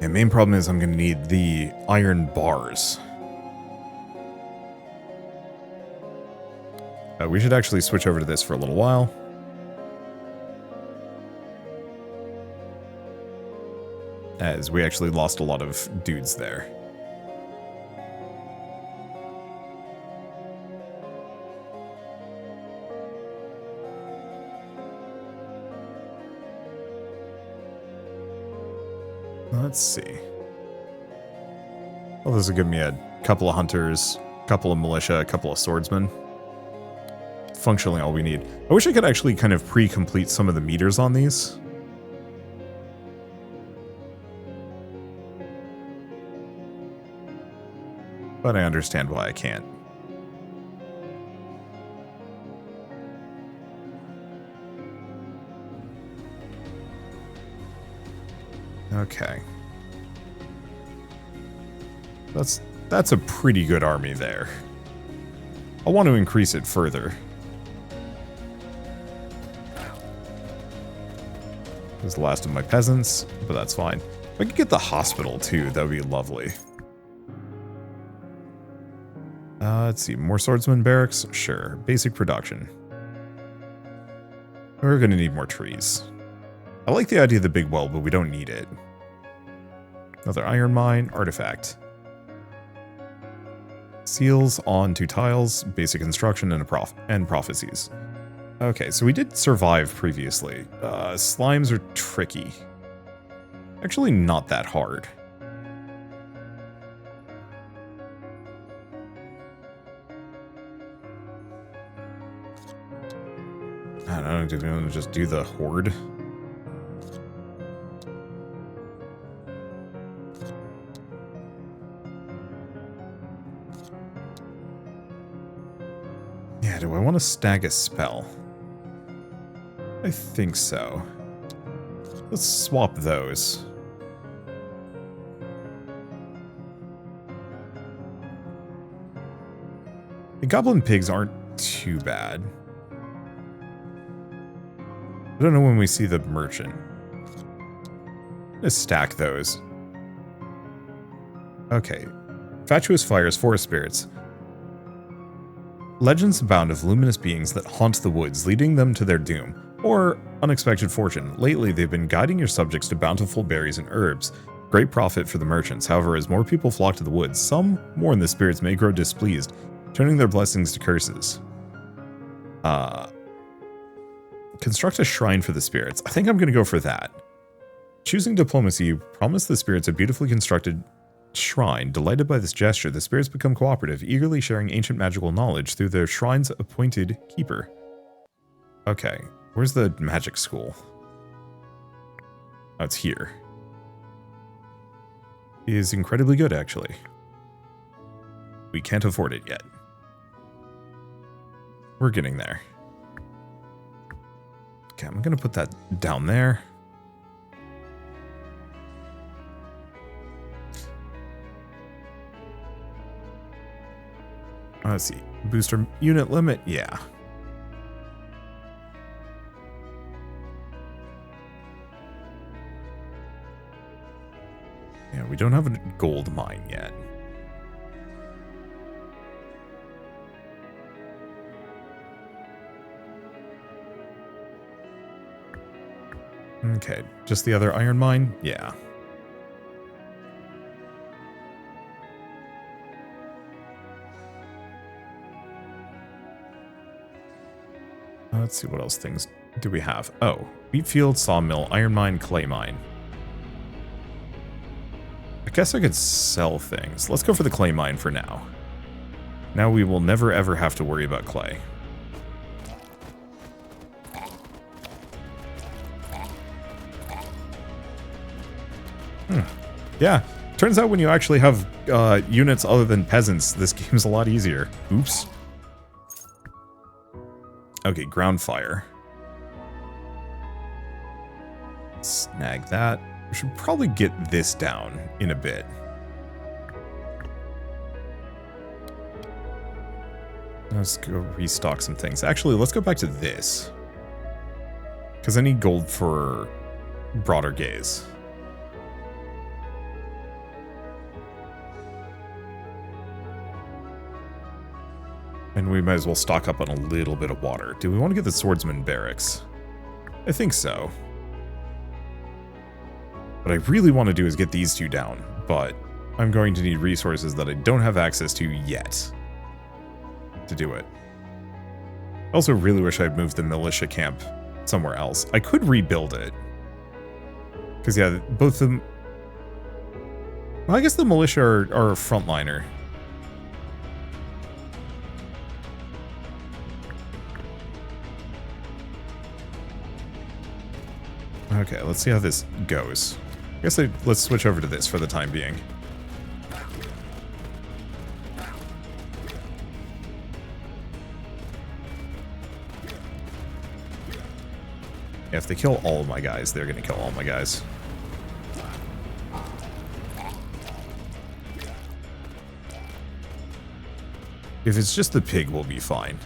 The main problem is I'm going to need the iron bars. We should actually switch over to this for a little while. As we actually lost a lot of dudes there. Let's see. Well, this will give me a couple of hunters, a couple of militia, a couple of swordsmen. Functionally all we need. I wish I could actually kind of pre-complete some of the meters on these. But I understand why I can't. Okay. That's a pretty good army there. I want to increase it further. This is the last of my peasants, but that's fine. If I could get the hospital too, that would be lovely. Let's see, more swordsman barracks? Sure. Basic production. We're going to need more trees. I like the idea of the big well, but we don't need it. Another iron mine, artifact. Seals on 2 tiles, basic construction, and prophecies. Okay, so we did survive previously. Slimes are tricky. Actually, not that hard. I don't know, do we want to just do the horde? Yeah, do I want to stag a spell? I think so. Let's swap those. The goblin pigs aren't too bad. I don't know when we see the merchant. I'm gonna stack those. Okay. Fatuous fires, forest spirits. Legends abound of luminous beings that haunt the woods, leading them to their doom, or unexpected fortune. Lately, they've been guiding your subjects to bountiful berries and herbs. Great profit for the merchants. However, as more people flock to the woods, some, more in the spirits, may grow displeased, turning their blessings to curses. Construct a shrine for the spirits. I think I'm going to go for that. Choosing diplomacy, promise the spirits a beautifully constructed shrine. Delighted by this gesture, the spirits become cooperative, eagerly sharing ancient magical knowledge through their shrine's appointed keeper. Okay, where's the magic school? Oh, it's here. It is incredibly good, actually. We can't afford it yet. We're getting there. Okay, I'm going to put that down there. Let's see. Booster unit limit? Yeah. Yeah, we don't have a gold mine yet. Okay, just the other iron mine? Yeah. Let's see what else things do we have. Oh, wheat field, sawmill, iron mine, clay mine. I guess I could sell things. Let's go for the clay mine for now. Now we will never ever have to worry about clay. Yeah, turns out when you actually have units other than peasants, this game's a lot easier. Oops. Okay, ground fire. Snag that. We should probably get this down in a bit. Let's go restock some things. Actually, let's go back to this. Because I need gold for broader gaze. And we might as well stock up on a little bit of water. Do we want to get the swordsman barracks? I think so. What I really want to do is get these two down, but I'm going to need resources that I don't have access to yet to do it. I also really wish I'd moved the militia camp somewhere else. I could rebuild it. Because, yeah, both of them... Well, I guess the militia are a frontliner. Okay, let's see how this goes. I guess let's switch over to this for the time being. Yeah, if they kill all of my guys, they're going to kill all my guys. If it's just the pig, we'll be fine.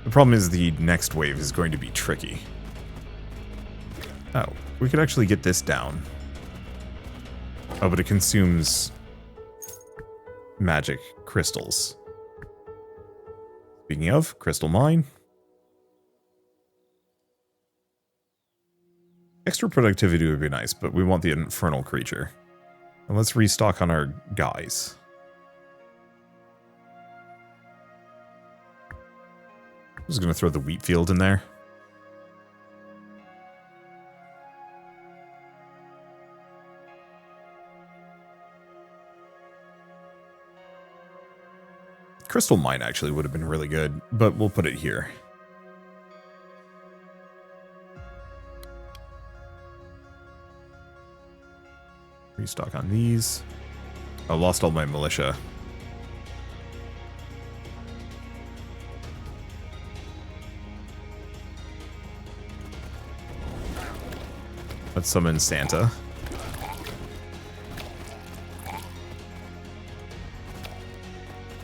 The problem is the next wave is going to be tricky. Oh, we could actually get this down. Oh, but it consumes magic crystals. Speaking of, crystal mine. Extra productivity would be nice, but we want the infernal creature. And let's restock on our guys. I'm just going to throw the wheat field in there. Crystal mine actually would have been really good, but we'll put it here. Restock on these. I lost all my militia. Let's summon Santa.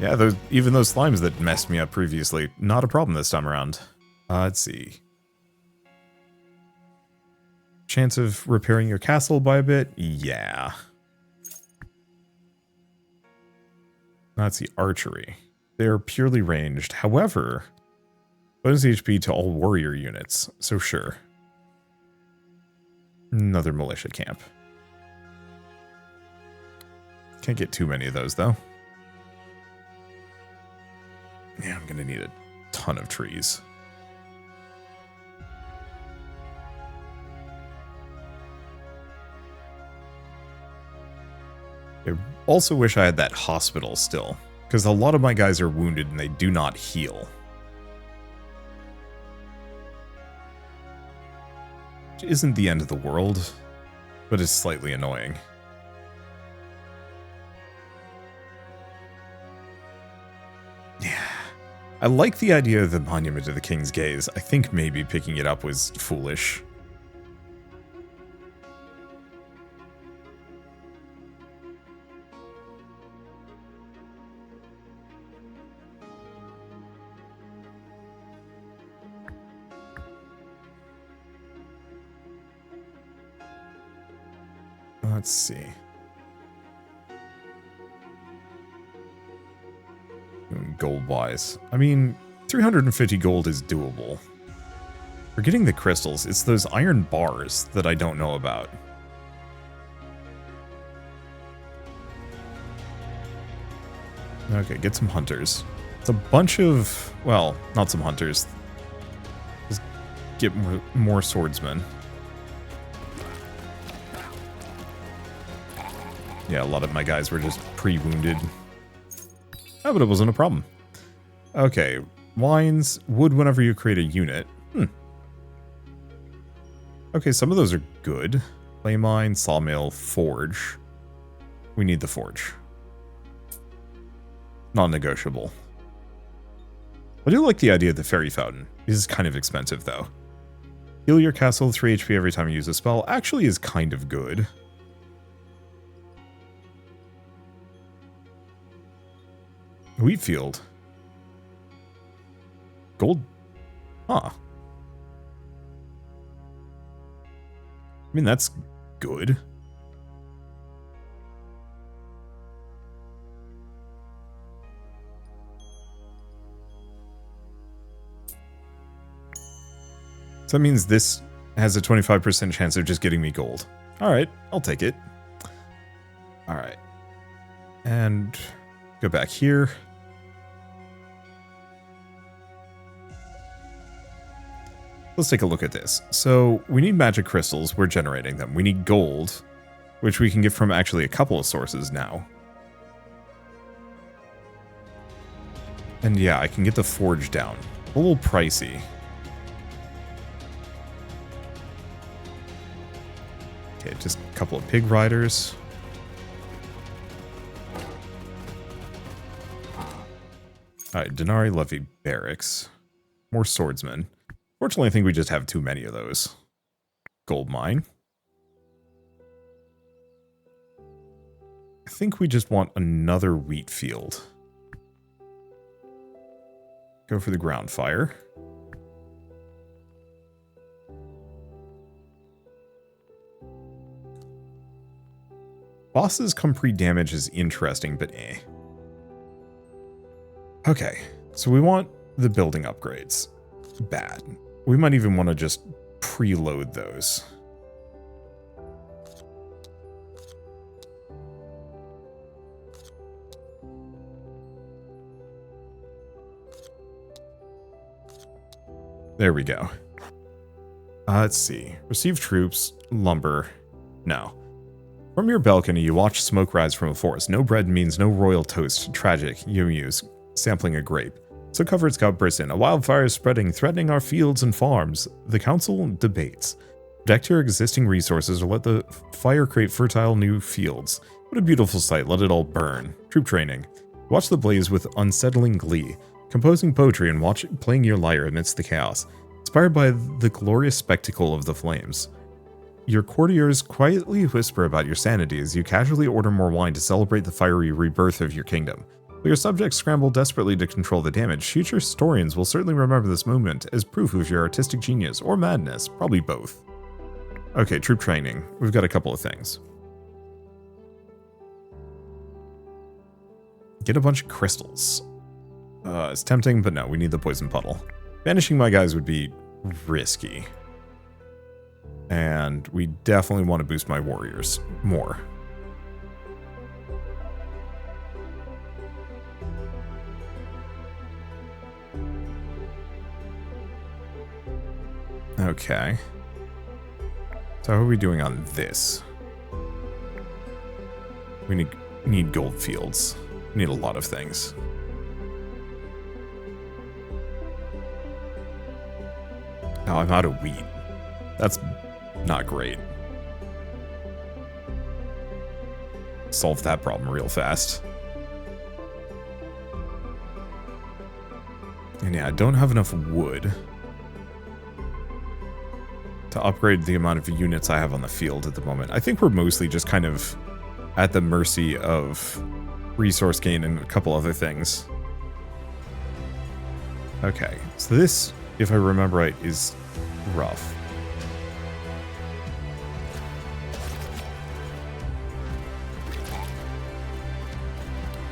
Yeah, even those slimes that messed me up previously, not a problem this time around. Let's see. Chance of repairing your castle by a bit? Yeah. Let's see, archery. They're purely ranged. However, bonus HP to all warrior units, so sure. Another militia camp. Can't get too many of those, though. Yeah, I'm gonna need a ton of trees. I also wish I had that hospital still, because a lot of my guys are wounded and they do not heal. Which isn't the end of the world, but is slightly annoying. Yeah. I like the idea of the Monument to the King's Gaze. I think maybe picking it up was foolish. Let's see. Gold-wise. I mean, 350 gold is doable. For getting the crystals, it's those iron bars that I don't know about. Okay, get some hunters. It's a bunch of... well, not some hunters. Just get more swordsmen. Yeah, a lot of my guys were just pre-wounded. Oh, but it wasn't a problem. Okay, wines, wood whenever you create a unit. Okay, some of those are good. Clay mine, sawmill, forge. We need the forge. Non-negotiable. I do like the idea of the fairy fountain. This is kind of expensive, though. Heal your castle 3 HP every time you use a spell actually is kind of good. Wheat field. Gold. Huh. I mean, that's good. So that means this has a 25% chance of just getting me gold. Alright, I'll take it. Alright. And go back here. Let's take a look at this. So we need magic crystals. We're generating them. We need gold, which we can get from actually a couple of sources now. And yeah, I can get the forge down. A little pricey. Okay, just a couple of pig riders. Alright, Denari Levy Barracks. More swordsmen. Fortunately, I think we just have too many of those. Gold mine. I think we just want another wheat field. Go for the ground fire. Bosses come pre-damage is interesting, but eh. Okay, so we want the building upgrades. Bad. We might even want to just preload those. There we go. Let's see. Receive troops, lumber. No. From your balcony, you watch smoke rise from a forest. No bread means no royal toast. Tragic. You muse. Sampling a grape. So covered scout bursts in. A wildfire is spreading, threatening our fields and farms. The council debates. Protect your existing resources or let the fire create fertile new fields. What a beautiful sight. Let it all burn. Troop training. Watch the blaze with unsettling glee. Composing poetry and playing your lyre amidst the chaos. Inspired by the glorious spectacle of the flames. Your courtiers quietly whisper about your sanity as you casually order more wine to celebrate the fiery rebirth of your kingdom. While your subjects scramble desperately to control the damage, future historians will certainly remember this moment as proof of your artistic genius or madness, probably both. Okay, troop training. We've got a couple of things. Get a bunch of crystals. It's tempting, but no, we need the poison puddle. Banishing my guys would be risky. And we definitely want to boost my warriors more. Okay. So how are we doing on this? We need gold fields. We need a lot of things. Oh, I'm out of wheat. That's not great. Solve that problem real fast. And yeah, I don't have enough wood to upgrade the amount of units I have on the field at the moment. I think we're mostly just kind of at the mercy of resource gain and a couple other things. Okay, so this, if I remember right, is rough.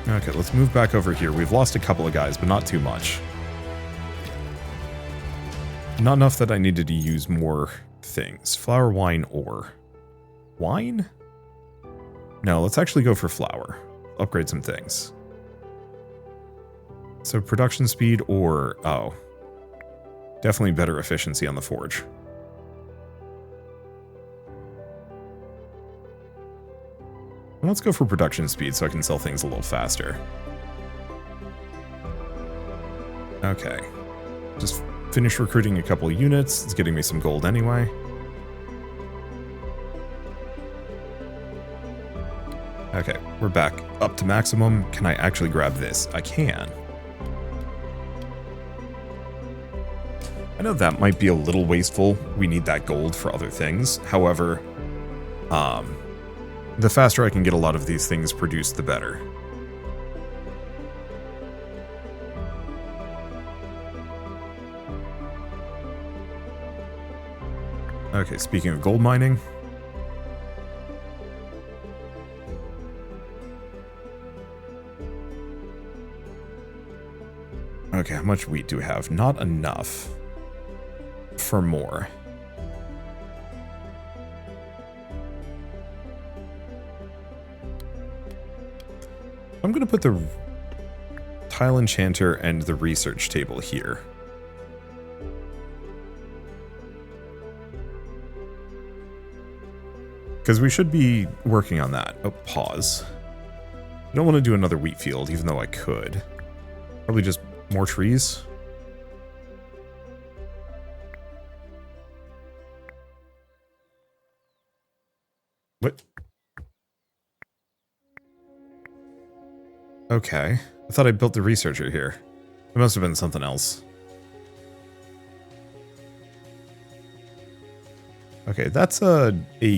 Okay, let's move back over here. We've lost a couple of guys, but not too much. Not enough that I needed to use more things. Flour, wine, ore. Wine? No, let's actually go for flour. Upgrade some things. So production speed or... oh. Definitely better efficiency on the forge. Let's go for production speed so I can sell things a little faster. Okay. Just finish recruiting a couple of units. It's getting me some gold anyway. Okay, we're back up to maximum. Can I actually grab this? I can. I know that might be a little wasteful. We need that gold for other things. However, the faster I can get a lot of these things produced, the better. Okay, speaking of gold mining. Okay, how much wheat do we have? Not enough for more. I'm going to put the tile enchanter and the research table here. Because we should be working on that. Oh, pause. I don't want to do another wheat field, even though I could. Probably just more trees. What? Okay. I thought I built the researcher here. It must have been something else. Okay, that's a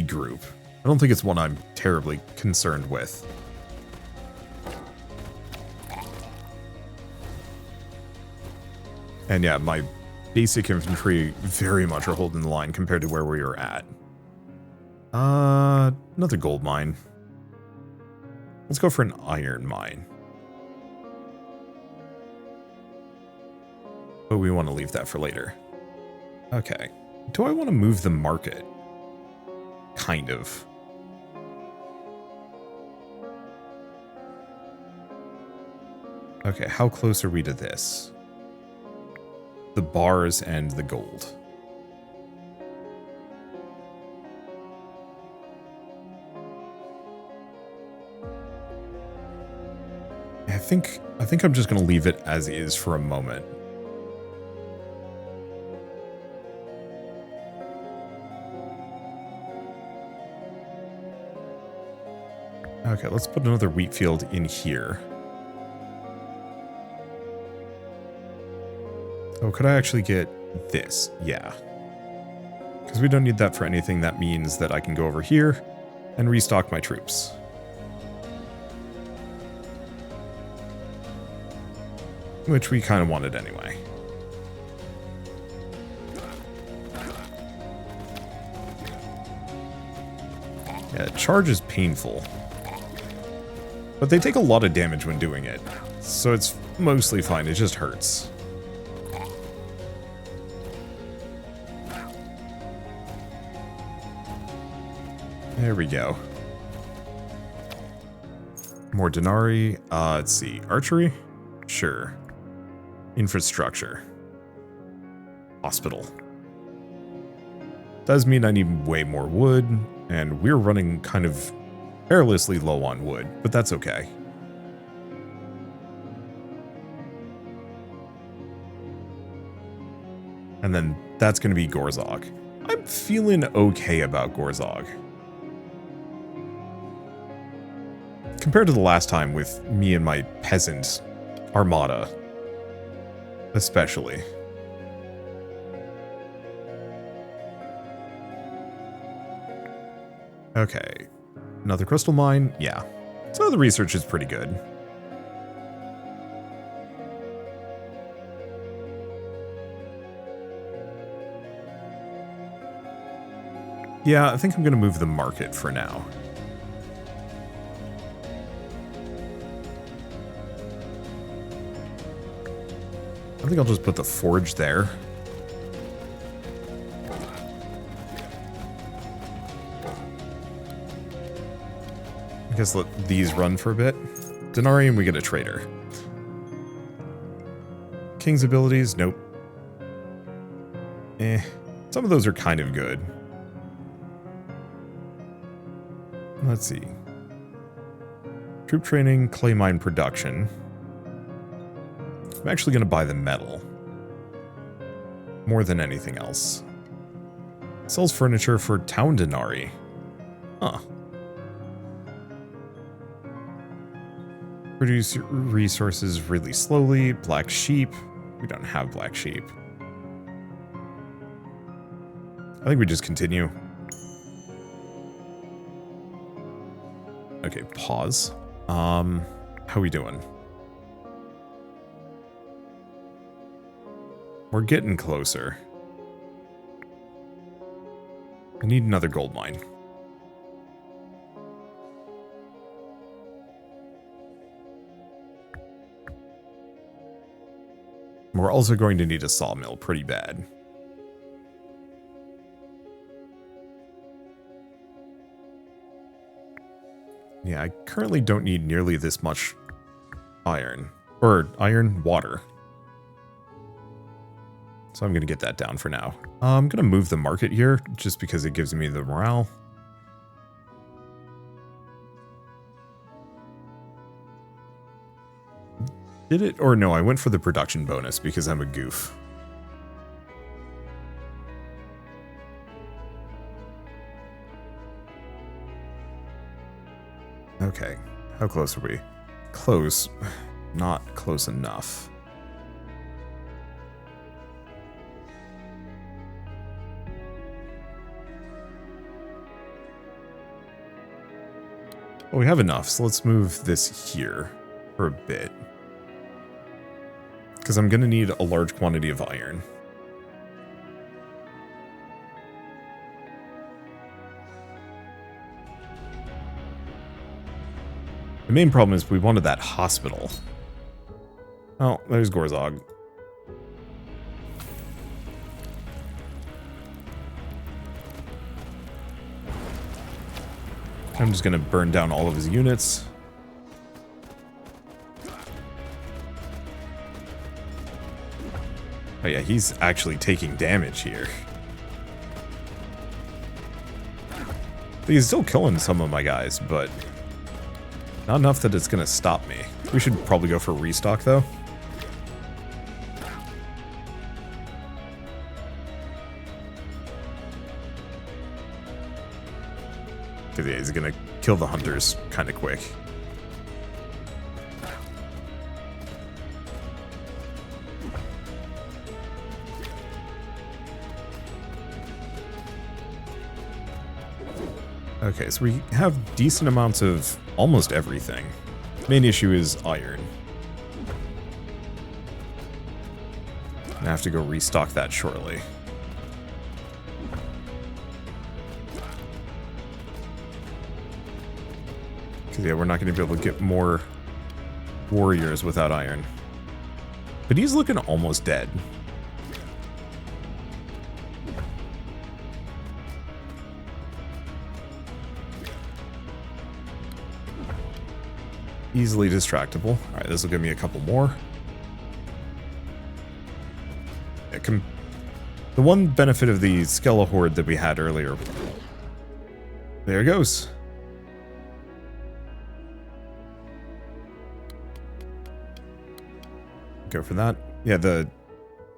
group. I don't think it's one I'm terribly concerned with. And yeah, my basic infantry very much are holding the line compared to where we were at. Another gold mine. Let's go for an iron mine. But we want to leave that for later. Okay. Do I want to move the market? Kind of. Okay, how close are we to this? The bars and the gold. I think I'm just going to leave it as is for a moment. Okay, let's put another wheat field in here. Oh, could I actually get this? Yeah. Because we don't need that for anything. That means that I can go over here and restock my troops. Which we kind of wanted anyway. Yeah, charge is painful. But they take a lot of damage when doing it. So it's mostly fine, it just hurts. There we go. More denarii. Let's see. Archery? Sure. Infrastructure. Hospital. Does mean I need way more wood, and we're running kind of perilously low on wood, but that's okay. And then that's going to be Gorzog. I'm feeling okay about Gorzog. Compared to the last time with me and my peasant armada, especially. Okay. Another crystal mine? Yeah. So the research is pretty good. Yeah, I think I'm going to move the market for now. I think I'll just put the forge there. I guess let these run for a bit. Denarii and we get a trader. King's abilities? Nope. Some of those are kind of good. Let's see. Troop training, clay mine production. I'm actually going to buy the metal. More than anything else. Sells furniture for town denarii. Huh. Produce resources really slowly. Black sheep. We don't have black sheep. I think we just continue. Okay, pause. How we doing? We're getting closer. I need another gold mine. We're also going to need a sawmill pretty bad. Yeah, I currently don't need nearly this much iron. Or iron water. So I'm going to get that down for now. I'm going to move the market here just because it gives me the morale. Did it? Or no, I went for the production bonus because I'm a goof. Okay, how close are we? Close. Not close enough. Well, we have enough, so let's move this here for a bit. Because I'm going to need a large quantity of iron. The main problem is we wanted that hospital. Oh, there's Gorzog. I'm just going to burn down all of his units. Oh yeah, he's actually taking damage here. He's still killing some of my guys, but not enough that it's going to stop me. We should probably go for a restock, though. Because yeah, he's going to kill the hunters kind of quick. Okay, so we have decent amounts of almost everything. Main issue is iron. I have to go restock that shortly. Because yeah, we're not going to be able to get more warriors without iron. But he's looking almost dead. Easily distractible. Alright, this will give me a couple more. The one benefit of the Skelehorde that we had earlier. There it goes. Go for that. Yeah, the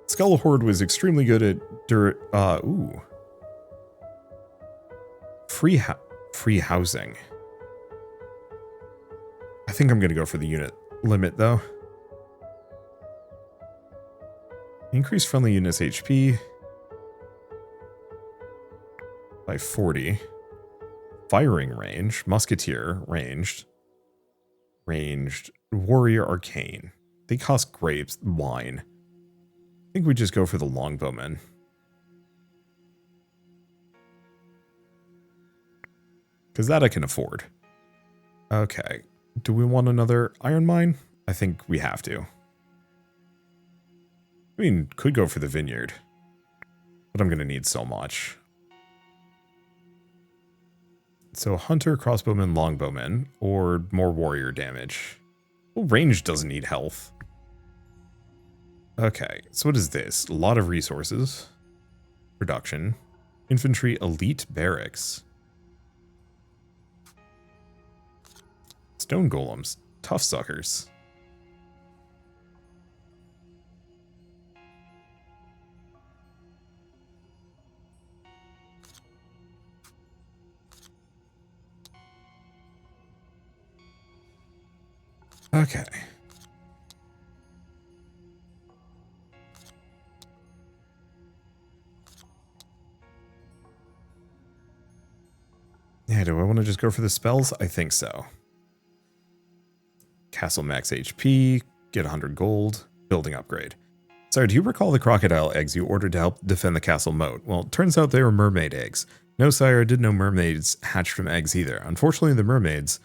Skelehorde was extremely good at free housing. I think I'm going to go for the unit limit, though. Increase friendly units' HP by 40. Firing range. Musketeer, ranged. Ranged. Warrior, arcane. They cost grapes, wine. I think we just go for the longbowmen. Because that I can afford. Okay. Do we want another iron mine? I think we have to. I mean, could go for the vineyard. But I'm going to need so much. So hunter, crossbowman, longbowman, or more warrior damage. Well, range doesn't need health. Okay, so what is this? A lot of resources. Production. Infantry elite barracks. Stone golems. Tough suckers. Okay. Yeah, do I want to just go for the spells? I think so. Castle max HP, get 100 gold, building upgrade. Sorry, do you recall the crocodile eggs you ordered to help defend the castle moat? Well, it turns out they were mermaid eggs. No, sire, I didn't know mermaids hatched from eggs either. Unfortunately, the mermaids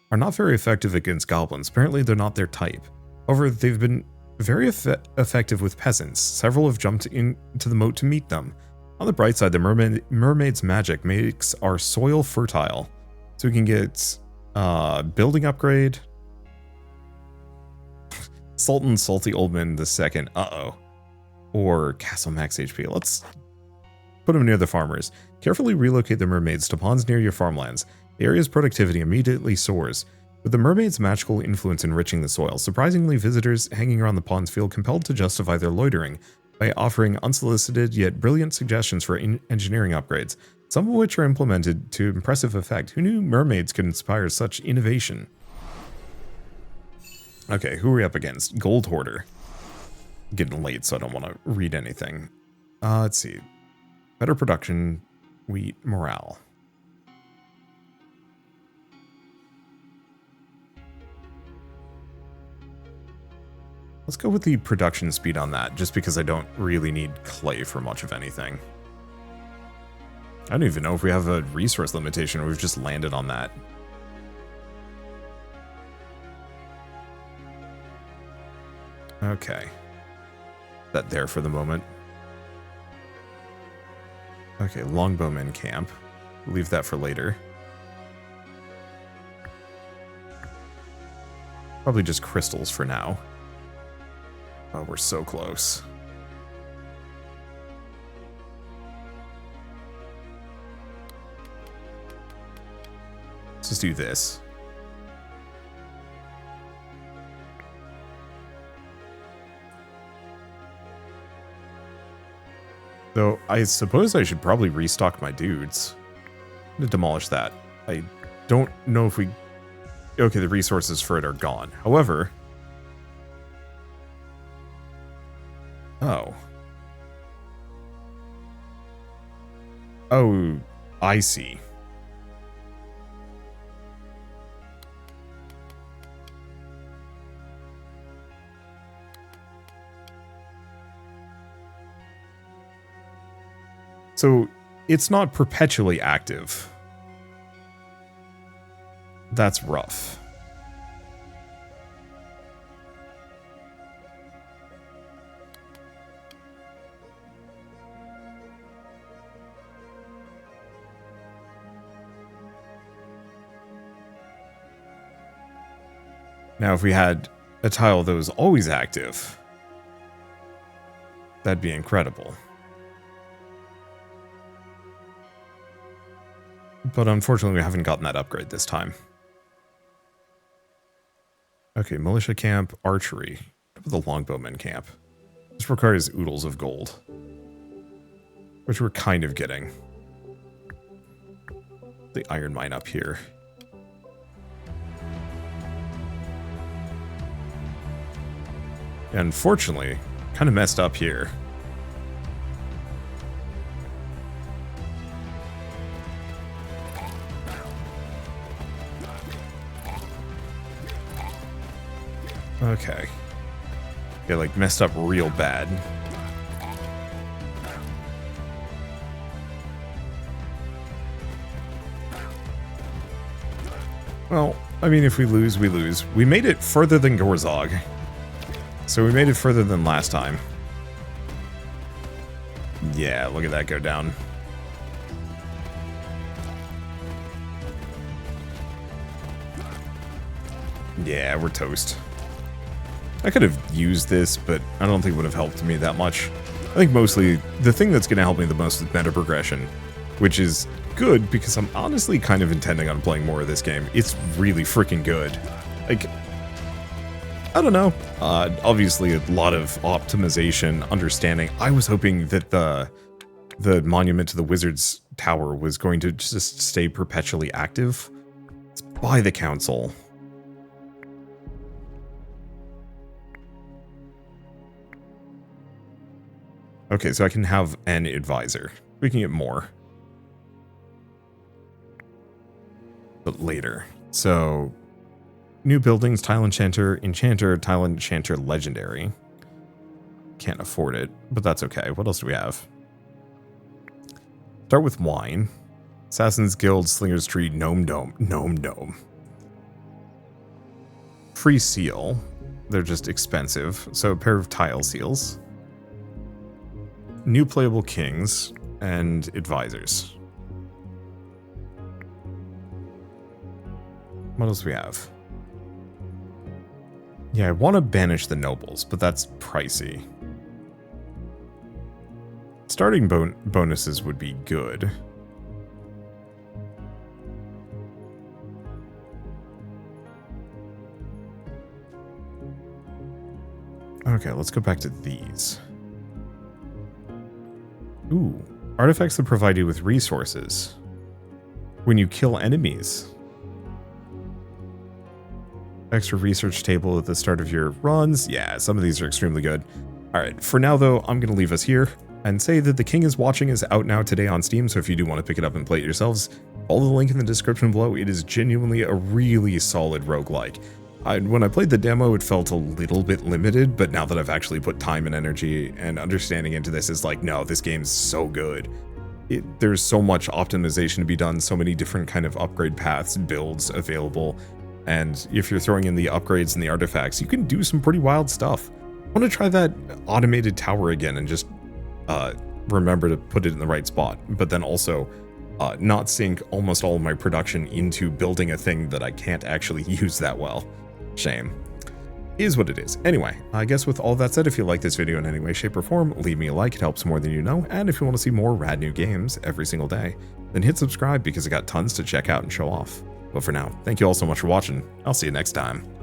are not very effective against goblins. Apparently, they're not their type. However, they've been very effective with peasants. Several have jumped into the moat to meet them. On the bright side, the mermaid's magic makes our soil fertile. So we can get building upgrade. Sultan Salty Oldman II. Uh-oh. Or Castle Max HP. Let's put them near the farmers. Carefully relocate the mermaids to ponds near your farmlands. The area's productivity immediately soars. With the mermaid's magical influence enriching the soil, surprisingly, visitors hanging around the ponds feel compelled to justify their loitering by offering unsolicited yet brilliant suggestions for engineering upgrades, some of which are implemented to impressive effect. Who knew mermaids could inspire such innovation? Okay, who are we up against? Gold Hoarder. Getting late, so I don't want to read anything. Let's see. Better production, wheat, morale. Let's go with the production speed on that, just because I don't really need clay for much of anything. I don't even know if we have a resource limitation, or we've just landed on that. Okay. That there for the moment. Okay, Longbowmen camp. Leave that for later. Probably just crystals for now. Oh, we're so close. Let's just do this. Though, I suppose I should probably restock my dudes. I'm gonna demolish that. I don't know if we... Okay, the resources for it are gone. However... Oh. Oh, I see. So, it's not perpetually active. That's rough. Now, if we had a tile that was always active, that'd be incredible. But unfortunately, we haven't gotten that upgrade this time. Okay, militia camp, archery. The longbowman camp. This requires oodles of gold, which we're kind of getting. The iron mine up here. Unfortunately, kind of messed up here. Okay. Yeah, like messed up real bad. Well, I mean, if we lose, we lose. We made it further than Gorzog. So we made it further than last time. Yeah, look at that go down. Yeah, we're toast. I could have used this, but I don't think it would have helped me that much. I think mostly the thing that's going to help me the most is meta progression, which is good because I'm honestly kind of intending on playing more of this game. It's really freaking good. Like, I don't know. Obviously, a lot of optimization, understanding. I was hoping that the monument to the Wizard's Tower was going to just stay perpetually active. It's by the council. Okay, so I can have an advisor. We can get more. But later. So, new buildings, Tile Enchanter, Tile Enchanter Legendary. Can't afford it, but that's okay. What else do we have? Start with wine. Assassin's Guild, Slinger's Tree, Gnome Dome. Free seal. They're just expensive. So a pair of tile seals. New playable kings and advisors. What else do we have? Yeah, I want to banish the nobles, but that's pricey. Starting bonuses would be good. Okay, let's go back to these. Ooh, artifacts that provide you with resources when you kill enemies. Extra research table at the start of your runs. Yeah, some of these are extremely good. All right, for now though, I'm going to leave us here and say that The King is Watching is out now today on Steam, so if you do want to pick it up and play it yourselves, follow the link in the description below. It is genuinely a really solid roguelike. When I played the demo, it felt a little bit limited, but now that I've actually put time and energy and understanding into this, it's like, no, this game's so good. There's so much optimization to be done, so many different kind of upgrade paths, builds available, and if you're throwing in the upgrades and the artifacts, you can do some pretty wild stuff. I want to try that automated tower again and just remember to put it in the right spot, but then also not sink almost all of my production into building a thing that I can't actually use that well. Shame. Is what it is. Anyway, I guess with all that said, if you like this video in any way, shape, or form, leave me a like. It helps more than you know. And if you want to see more rad new games every single day, then hit subscribe because I got tons to check out and show off. But for now, thank you all so much for watching. I'll see you next time.